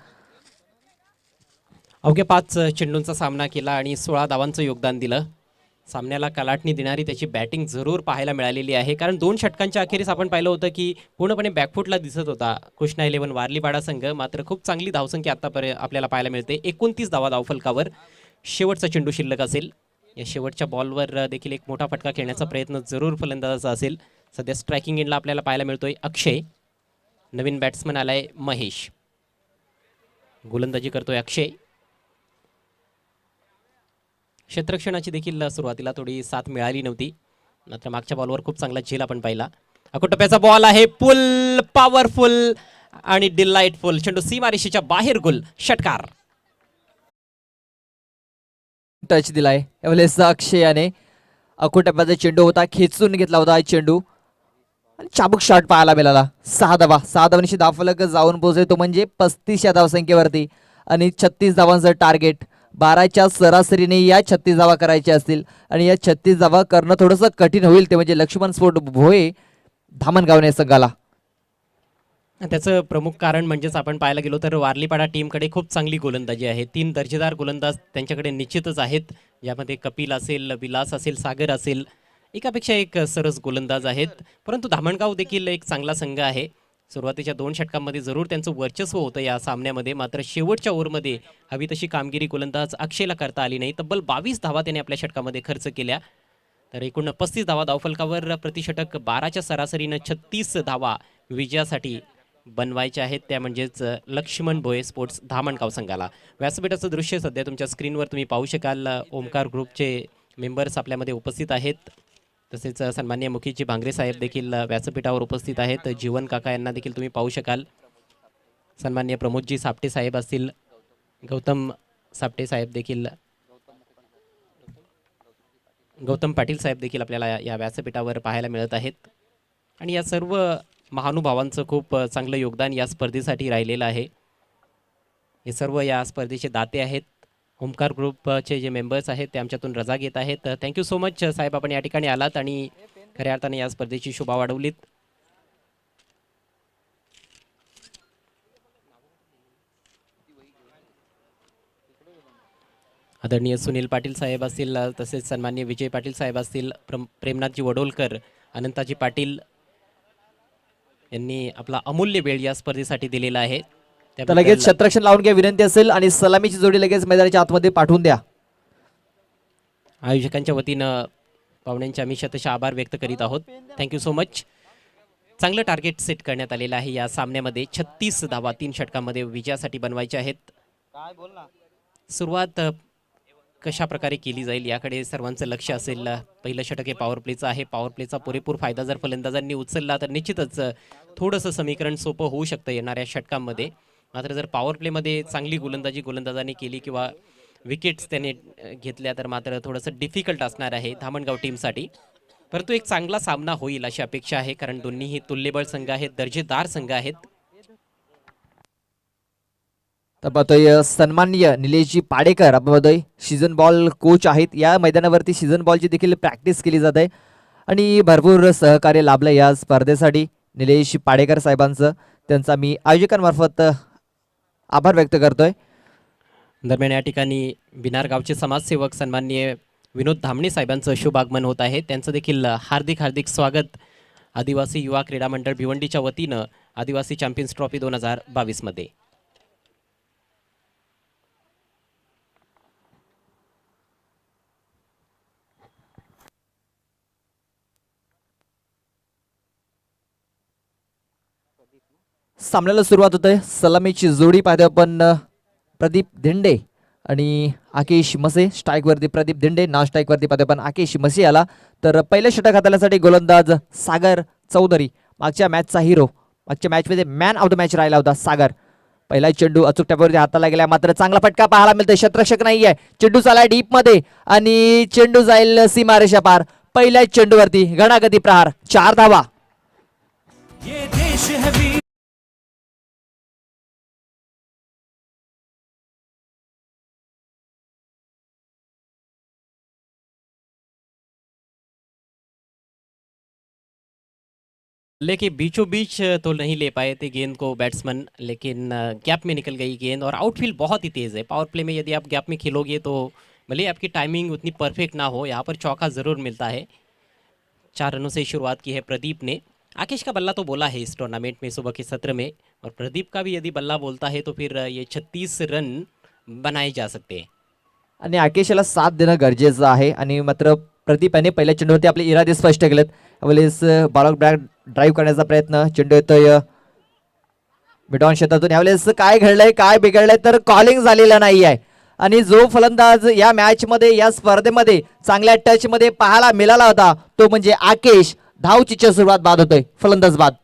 अवघ्या 5 चेंडूंचा सामना केला आणि 16 धावांचं योगदान दिलं. सामन्याला कलाटणी देणारी त्याची बॅटिंग जरूर पाहायला मिळालेली आहे, कारण 2 षटकांच्या अखेरीस आपण पाहिलं होतं की पूर्णपणे बॅकफुटला दिसत होता कृष्णा 11 वारलीपाडा संघ. मात्र खूप चांगली धावसंख्या आतापर्यंत आपल्याला पाहायला मिळते. 29 धावा धावफलकावर. शेवटचा चेंडू शिल्लक असेल. या शेवटच्या बॉलवर देखील एक मोठा फटका खेळण्याचा प्रयत्न जरूर फलंदाजाचा असेल. सध्या स्ट्रायकिंग एंडला आपल्याला पाहायला मिळतोय अक्षय. नवीन बॅट्समन आलाय महेश. गोलंदाजी करतोय अक्षय. क्षेत्ररक्षणाची देखील सुरुवातीला थोडी साथ मिळाली नव्हती, मात्र मागच्या बॉलवर खूप चांगला झेल आपण पाहिला. अकोटप्याचा बॉल आहे, पुल पॉवरफुल आणि डिलाइटफुल चेंडू सीमारेषेच्या बाहेर, गोल, षटकार. टच दिलाय यावेळेस अक्षयाने. अकोटप्याचा चेंडू होता, खेचून घेतला होता हा चेंडू आणि चाबूक शॉट पाहायला मिळाला. 6 धावांशी धावफलक जाऊन पोहोचले, तो म्हणजे 35 या धावसंख्येवरती आणि 36 धावांचं टार्गेट. 12च्या सरासरीने या 36 धावा करायच्या असतील आणि या 36 धावा करणं थोडंसं कठीण होईल, ते म्हणजे लक्ष्मण स्पोर्ट भोये धामणगावने संघाला. त्याचं प्रमुख कारण म्हणजेच आपण पाहायला गेलो तर वारलीपाडा टीमकडे खूप चांगली गोलंदाजी आहे. 3 दर्जेदार गोलंदाज त्यांच्याकडे निश्चितच आहेत, ज्यामध्ये कपिल असेल, विलास असेल, सागर असेल, एकापेक्षा एक सरस गोलंदाज आहेत. परंतु धामणगाव देखील एक चांगला संघ आहे. सुरुवातीच्या 2 षटकांमध्ये जरूर त्यांचं वर्चस्व होतं या सामन्यामध्ये, मात्र शेवटच्या ओव्हरमध्ये हवी तशी कामगिरी गोलंदाज अक्षयला करता आली नाही. तब्बल 22 धावा त्याने आपल्या षटकामध्ये खर्च केल्या. तर एकूण 35 धावा धावफलकावर, प्रतिषटक 12च्या सरासरीनं 36 धावा विजयासाठी बनवायच्या आहेत. त्या म्हणजेच लक्ष्मण भोये स्पोर्ट्स धामणगाव संघाला. व्यासपीठाचं दृश्य सध्या तुमच्या स्क्रीनवर तुम्ही पाहू शकाल. ओमकार ग्रुपचे मेंबर्स आपल्यामध्ये उपस्थित आहेत, तसेच सन्मान्य मुखीजी भांगरे साहेब देखील व्यासपीठावर उपस्थित आहेत. जीवन काका यांना देखील तुम्ही पाहू शकाल. सन्मान्य प्रमोदजी सापटे साहेब असतील, गौतम सापटे साहेब देखील, गौतम पाटील साहेब देखील आपल्याला या व्यासपीठावर पाहायला मिळत आहेत. आणि या सर्व महानुभावांचं खूप चांगलं योगदान या स्पर्धेसाठी राहिलेलं आहे. हे सर्व या स्पर्धेचे दाते आहेत. ओमकार ग्रुपचे जे मेंबर्स आहेत ते आमच्यातून रजा घेत आहेत. थँक्यू सो मच साहेब, आपण या ठिकाणी आलात आणि खऱ्या अर्थाने या स्पर्धेची शोभा वाढवलीत. आदरणीय सुनील पाटील साहेब असतील, तसेच सन्माननीय विजय पाटील साहेब असतील, प्रेमनाथजी वडोलकर, अनंताजी पाटील यांनी आपला अमूल्य वेळ या स्पर्धेसाठी दिलेला आहे. तर लगेच क्षेत्ररक्षण लावून घ्या विनंती असेल आणि सलामीची जोडी लगेच मैदानाच्या आतमध्ये पाठवून द्या. आयोजकांच्या वतीनं पाहुण्यांचे आम्ही शतशः आभार व्यक्त करीत आहोत. Thank you so much. चांगलं टार्गेट सेट करण्यात आलेलं आहे या सामन्यामध्ये. 36 धावा 3 षटकांमध्ये विजयासाठी बनवायच्या आहेत. सुरुवात कशा प्रकारे केली जाईल याकडे सर्वांचं लक्ष असेल. पहिलं षटक हे पॉवर प्लेचं आहे. पॉवर प्लेचा पुरेपूर फायदा जर फलंदाजांनी उचलला तर निश्चितच थोडंसं समीकरण सोपं होऊ शकतं येणाऱ्या षटकांमध्ये. मात्र जर पॉवर प्लेमध्ये चांगली गोलंदाजी गोलंदाजांनी केली किंवा विकेट्स त्याने घेतल्या तर मात्र थोडंसं डिफिकल्ट असणार आहे धामणगाव टीमसाठी. परंतु एक चांगला सामना होईल अशी अपेक्षा आहे, कारण दोन्हीही तुल्यबळ संघ आहेत, दर्जेदार संघ आहेत. तर पाहतोय सन्माननीय निलेशजी पाडेकर, आपण पाहतोय सीझन बॉल कोच आहेत. या मैदानावरती सीझन बॉलची देखील प्रॅक्टिस केली जाते आणि भरपूर सहकार्य लाभलं या स्पर्धेसाठी निलेश पाडेकर साहेबांचं. त्यांचा मी आयोजकांमार्फत आभार व्यक्त करतोय. दरम्यान या ठिकाणी बिनार गावचे समाजसेवक सन्माननीय विनोद धामणे साहेबांचं शुभ आगमन होत आहे. त्यांचं देखील हार्दिक हार्दिक स्वागत आदिवासी युवा क्रीडा मंडळ भिवंडीच्या वतीनं आदिवासी चॅम्पियन्स ट्रॉफी 2022 मध्ये. सामन्याला सुरुवात होते. सलामीची जोडी पाहतो आपण प्रदीप धेंडे आणि आकेश मसे. स्ट्राईक वरती प्रदीप धेंडे, नॉन स्ट्राईक वरती पाहतो आपण आकेश मसे आला. तर पहिले षटक हाताळण्यासाठी गोलंदाज सागर चौधरी, मागच्या मॅचचा हिरो, मागच्या मॅचमध्ये मॅन ऑफ द मॅच राहिला होता सागर. पहिला चेंडू अचूक टप्प्यावरती हाताला गेला, मात्र चांगला फटका पाहायला मिळतोय. क्षेत्ररक्षक नाहीये, चेंडू चालाय डीप मध्ये आणि चेंडू जाईल सीमारेषा पार. पहिल्या चेंडूवरती गणागती प्रहार, 4 धावा. ये देश है वीर लेकिन बीचों बीच तो नहीं ले पाए थे गेंद को बैट्समैन, लेकिन गैप में निकल गई गेंद और आउटफील्ड बहुत ही तेज़ है. पावर प्ले में यदि आप गैप में खेलोगे तो भले ही आपकी टाइमिंग उतनी परफेक्ट ना हो, यहाँ पर चौका ज़रूर मिलता है. 4 रनों से शुरुआत की है प्रदीप ने. आकेश का बल्ला तो बोला है इस टूर्नामेंट में सुबह के सत्र में, और प्रदीप का भी यदि बल्ला बोलता है तो फिर ये 36 रन बनाए जा सकते हैं. आणि आकेशाला साथ देणं गरजेचं आहे. आणि मात्र प्रदीप याने पहिल्या चेंडूवरती आपले इरादे स्पष्ट केलेत. यावेळेस बॉलर बॅक ड्राईव्ह करण्याचा प्रयत्न, चेंडू येतोय मिडॉन क्षेत्रातून. यावेळेस काय घडलंय, काय बिघडलंय, तर कॉलिंग झालेलं नाही आहे. आणि जो फलंदाज या मॅच मध्ये, या स्पर्धेमध्ये चांगल्या टच मध्ये पाहायला मिळाला होता तो म्हणजे आकेश. धावचीच्या सुरुवात बाद होतोय, फलंदाज बाद.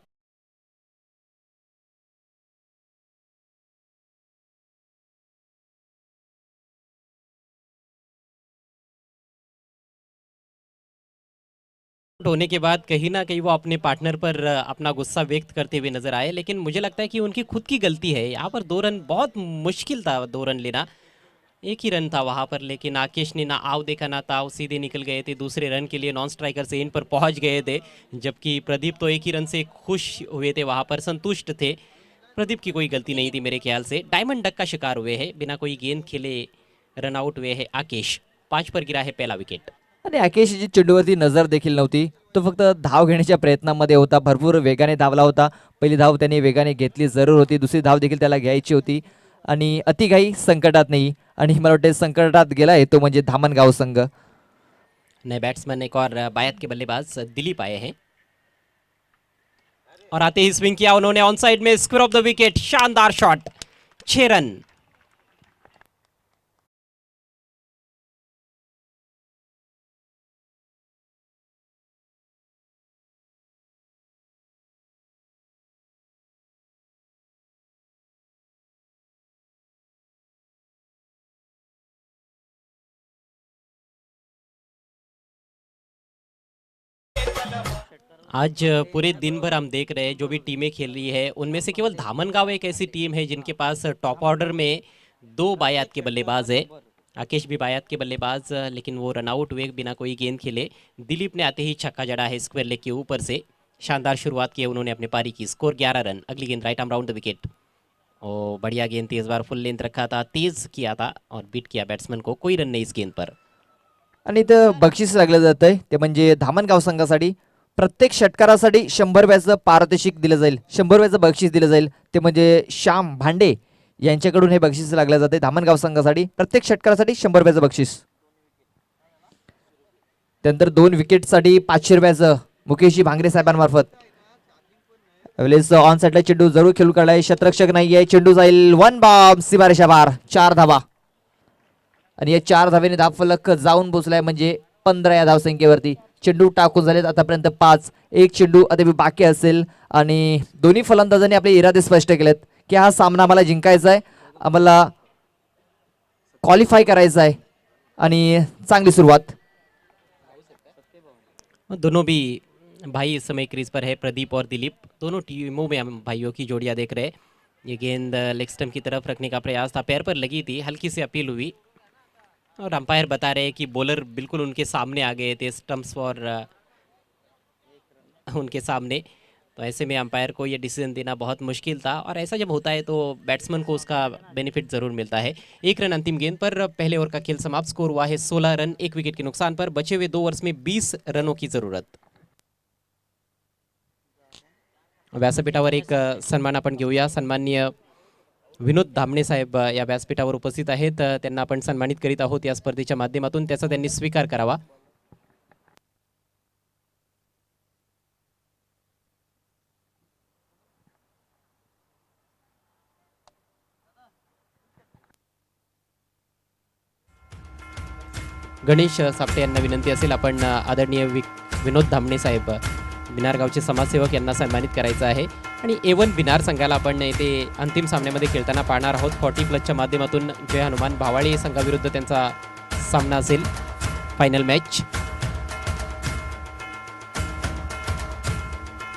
आउट होने के बाद कहीं ना कहीं वो अपने पार्टनर पर अपना गुस्सा व्यक्त करते हुए नजर आए, लेकिन मुझे लगता है कि उनकी खुद की गलती है. यहाँ पर 2 रन बहुत मुश्किल था, 2 रन लेना. एक ही रन था वहाँ पर, लेकिन आकेश ने ना आव देखा ना ताव, सीधे निकल गए थे दूसरे रन के लिए. नॉन स्ट्राइकर से इन पर पहुँच गए थे, जबकि प्रदीप तो एक ही रन से खुश हुए थे, वहाँ पर संतुष्ट थे. प्रदीप की कोई गलती नहीं थी मेरे ख्याल से. डायमंड डक का शिकार हुए हैं, बिना कोई गेंद खेले रन आउट हुए हैं आकेश. 5 पर गिरा है पहला विकेट. आणि आकेशची चेंडूवरती नजर देखील नव्हती. तो फक्त धाव घेण्याच्या प्रयत्नामध्ये होता. भरपूर वेगाने धावला होता. पहिली धाव त्याने वेगाने घेतली जरूर होती, दुसरी धाव देखील त्याला घ्यायची होती. आणि अतिघाई संकटात नाही. आणि मला वाटते संकटात गेलाय तो म्हणजे धामणगाव संघ. नए बैट्समैन एक और बायत के बल्लेबाज दिलीप आए हैं, और आते ही स्विंग किया उन्होंने ऑन साइड में, स्क्वायर ऑफ द विकेट. शानदार शॉट, 6 रन. आज पूरे दिन भर हम देख रहे हैं जो भी टीमें खेल रही है, उनमें से केवल धामनगांव एक ऐसी टीम है जिनके पास टॉप ऑर्डर में 2 बायात के बल्लेबाज है. आकेश भी बायात के बल्लेबाज, लेकिन वो रन आउट हुए बिना कोई गेंद खेले. दिलीप ने आते ही छक्का जड़ा है स्क्वायर लेग के ऊपर से. शानदार शुरुआत की है उन्होंने अपने पारी की. Score 11 run. अगली गेंद right arm round the wicket. ओ बढ़िया गेंद थी, इस बार फुल लेंथ रखा था, तेज किया था और बीट किया बैट्समैन को. कोई रन नहीं इस गेंद पर. आणि इथं बक्षीस लागलं जात आहे, ते म्हणजे धामणगाव संघासाठी प्रत्येक षटकारासाठी 100 रुपयाचं पारितोषिक दिलं जाईल. 100 रुपयाचं बक्षीस दिलं जाईल. ते म्हणजे श्याम भांडे यांच्याकडून हे बक्षीस लागलं जाते धामणगाव संघासाठी. प्रत्येक षटकारासाठी 100 रुपयाचं बक्षीस. त्यानंतर 2 विकेटसाठी 500 रुपयाचं मुकेशजी भांगरे साहेबांमार्फत. वेळेस ऑन साईडला चेंडू जरूर खेळू काढलाय, क्षेत्ररक्षक नाहीये, चेंडू जाईल वन बॉम्ब सीमारेषा पार. 4 धावा. आणि या 4 धावेने धावफलक जाऊन पोहोचलाय म्हणजे 15 या धावसंख्येवरती. चेंडू टाकून झालेत आतापर्यंत 5. एक चेंडू अद्याप बाकी असेल आणि दोन्ही फलंदाजांनी आपले इरादे स्पष्ट केलेत की हा सामना आम्हाला जिंकायचा आहे, आम्हाला क्वालिफाय करायचा आहे. आणि चांगली सुरुवात. दोनों भी भाई इस समय क्रीज पर है, प्रदीप और दिलीप. दोनों टीमों में हम भाइयों की जोड़ियां देख रहे हैं. ये गेंद लेग स्टंप की तरफ रखने का प्रयास था, पैर पर लगी थी, हल्की सी अपील हुई और अंपायर बता रहे हैं कि बॉलर बिल्कुल उनके सामने आ गए थे, स्टंप्स और उनके सामने. तो ऐसे में अंपायर को ये डिसीजन देना बहुत मुश्किल था, और ऐसा जब होता है तो बैट्समैन को उसका बेनिफिट ज़रूर मिलता है. 1 रन अंतिम गेंद पर. पहले ओवर का खेल समाप्त. स्कोर हुआ है 16 रन 1 विकेट के नुकसान पर. बचे हुए 2 ओवर्स में 20 रनों की ज़रूरत. व्यासपीठावर एक सन्मान आपण घेऊया. सन्माननीय विनोद धामणे साहेब या व्यासपीठावर उपस्थित आहेत. त्यांना आपण सन्मानित करीत आहोत या स्पर्धेच्या माध्यमातून. त्याचा त्यांनी स्वीकार करावा. गणेश सापटे यांना विनंती असेल, आपण आदरणीय विनोद धामणे साहेब बिनार गावचे समाजसेवक यांना सन्मानित करायचं आहे. आणि A1 बिनार संघाला आपण येथे अंतिम सामन्यामध्ये खेळताना पाहणार आहोत. 40+ माध्यमातून जय हनुमान भावाळे संघाविरुद्ध त्यांचा सामना असेल, फायनल मॅच.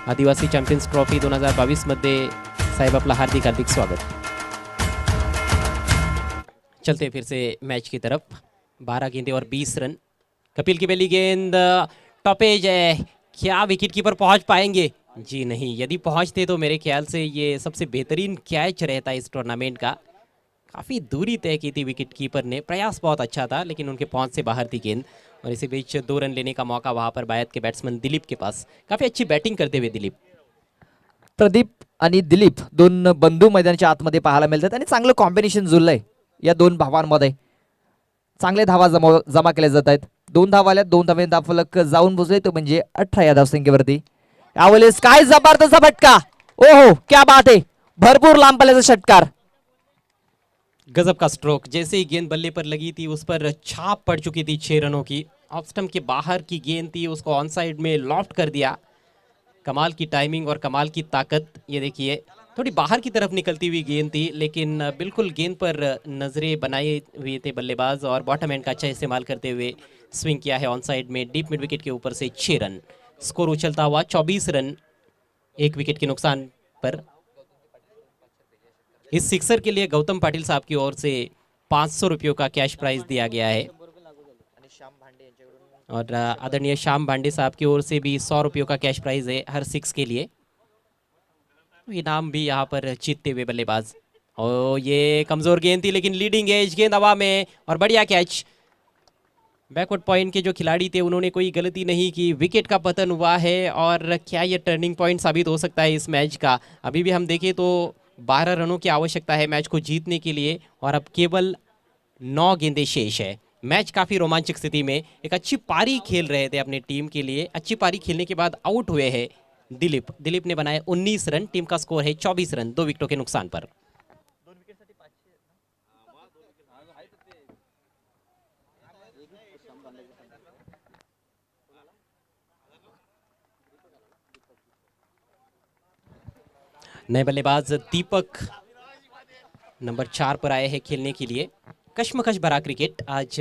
आदिवासी चॅम्पियन्स ट्रॉफी 2022 मध्ये साहेब आपला हार्दिक हार्दिक स्वागत. चलते फिर से मैच की तरफ. 12 गेंदे और 20 रन. कपिल की पहली गेंद टॉप एज है, क्या विकेट कीपर पहुंच पाएंगे? जी नहीं, यदि पहुंचते तो मेरे ख्याल से ये सबसे बेहतरीन कैच रहता है इस टूर्नामेंट का. काफ़ी दूरी तय की थी विकेट कीपर ने, प्रयास बहुत अच्छा था लेकिन उनके पहुंच से बाहर थी गेंद. और इसी बीच 2 रन लेने का मौका वहां पर बायत के बैट्समैन दिलीप के पास. काफ़ी अच्छी बैटिंग करते हुए दिलीप. प्रदीप आणि दिलीप दोन बंधू मैदानाच्या आतमध्ये पाहायला मिळतात आणि चांगलं कॉम्बिनेशन जुळलंय या दोन भावांमध्ये. चांगले धावा जमा केल्या जात आहेत. 2 धावा आल्या, 2 धावे धावफलक जाऊन पोहोचले, तो म्हणजे 18 या धावसंख्येवरती. यावेळेस काय जबरदस्त फटका, ओहो क्या बात है, भरपूर लांब पल्ल्याचा षटकार. गजब का स्ट्रोक. जैसे ही गेंद बल्ले पर लगी थी उस पर छाप पड़ चुकी थी 6 रनों की. ऑफ स्टंप के बाहर की गेंद थी, उसको ऑन साइड में लॉफ्ट कर दिया. कमाल की टाइमिंग और कमाल की ताकत. ये देखिए थोड़ी बाहर की तरफ निकलती हुई गेंद थी लेकिन बिल्कुल गेंद पर नजरें बनाए हुए थे बल्लेबाज और बॉटम एंड का अच्छा इस्तेमाल करते हुए स्विंग किया है ऑन साइड में डीप मिड विकेट के ऊपर से 6 रन. स्कोर उछलता हुआ 24 रन 1 विकेट के नुकसान पर. इस सिक्सर के लिए गौतम पाटिल साहब की ओर से 500 रुपयों का कैश प्राइज दिया गया है और आदरणीय श्याम भांडे साहब की ओर से भी 100 रुपयों का कैश प्राइज है हर 6 के लिए. इनाम भी यहाँ पर जीतते हुए बल्लेबाज. और ये कमजोर गेंद थी लेकिन लीडिंग एज गेंद हवा में और बढ़िया कैच. बैकवर्ड पॉइंट के जो खिलाड़ी थे उन्होंने कोई गलती नहीं की, विकेट का पतन हुआ है. और क्या ये टर्निंग पॉइंट साबित हो सकता है इस मैच का? अभी भी हम देखें तो 12 रनों की आवश्यकता है मैच को जीतने के लिए और अब केवल 9 गेंदें शेष है. मैच काफ़ी रोमांचक स्थिति में. एक अच्छी पारी खेल रहे थे अपने टीम के लिए. अच्छी पारी खेलने के बाद आउट हुए हैं दिलीप ने बनाए 19 रन. टीम का स्कोर है 24 रन 2 विकेटों के नुकसान पर. नए बल्लेबाज दीपक नंबर 4 पर आए हैं खेलने के लिए. कश्मकश भरा क्रिकेट. आज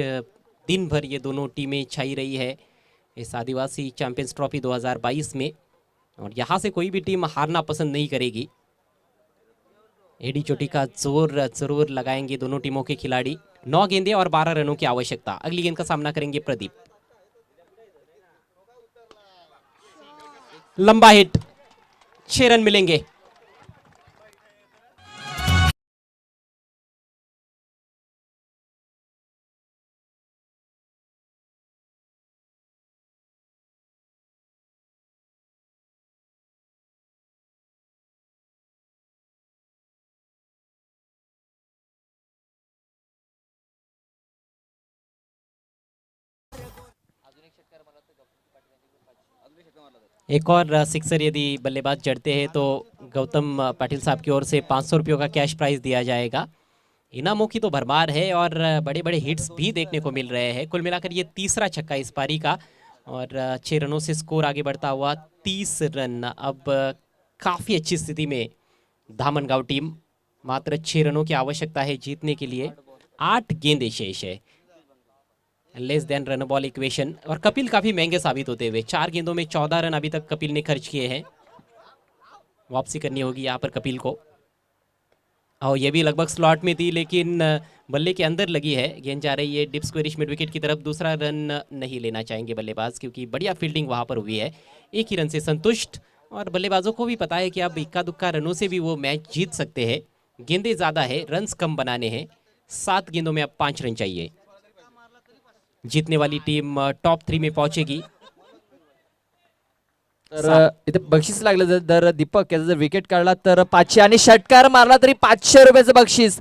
दिन भर ये दोनों टीमें छाई रही है इस आदिवासी चैंपियंस ट्रॉफी 2022 में और यहाँ से कोई भी टीम हारना पसंद नहीं करेगी. एडी चोटी का जोर जरूर लगाएंगे दोनों टीमों के खिलाड़ी. 9 गेंदें और 12 रनों की आवश्यकता. अगली गेंद का सामना करेंगे प्रदीप. लंबा हिट, 6 रन मिलेंगे. एक और सिक्सर यदि बल्लेबाज जड़ते हैं तो गौतम पाटिल साहब की ओर से 500 रुपयों का कैश प्राइज दिया जाएगा. इनामों की तो भरमार है और बड़े बड़े हिट्स भी देखने को मिल रहे हैं. कुल मिलाकर ये तीसरा छक्का इस पारी का और 6 रनों से स्कोर आगे बढ़ता हुआ 30 रन. अब काफ़ी अच्छी स्थिति में धामनगांव टीम. मात्र 6 रनों की आवश्यकता है जीतने के लिए. 8 गेंदें शेष है. Less than run ball equation. और कपिल काफ़ी महंगे साबित होते हुए 4 गेंदों में 14 रन अभी तक कपिल ने खर्च किए हैं. वापसी करनी होगी यहाँ पर कपिल को. और ये भी लगभग स्लॉट में थी लेकिन बल्ले के अंदर लगी है. गेंद जा रही है डिप स्क्वेरिश मिड विकेट की तरफ. दूसरा रन नहीं लेना चाहेंगे बल्लेबाज क्योंकि बढ़िया फील्डिंग वहाँ पर हुई है. 1 ही रन से संतुष्ट. और बल्लेबाजों को भी पता है कि अब इक्का दुक्का रनों से भी वो मैच जीत सकते हैं. गेंदें ज़्यादा है, रन्स कम बनाने हैं. 7 गेंदों में अब 5 रन चाहिए. जीतने वाली टीम टॉप 3 में पहुंचेगी. तर इथे बक्षीस लागलं जर दीपक याचा जर विकेट काढला तर 500 आणि षटकार मारला तरी 500 रुपयाचं बक्षीस.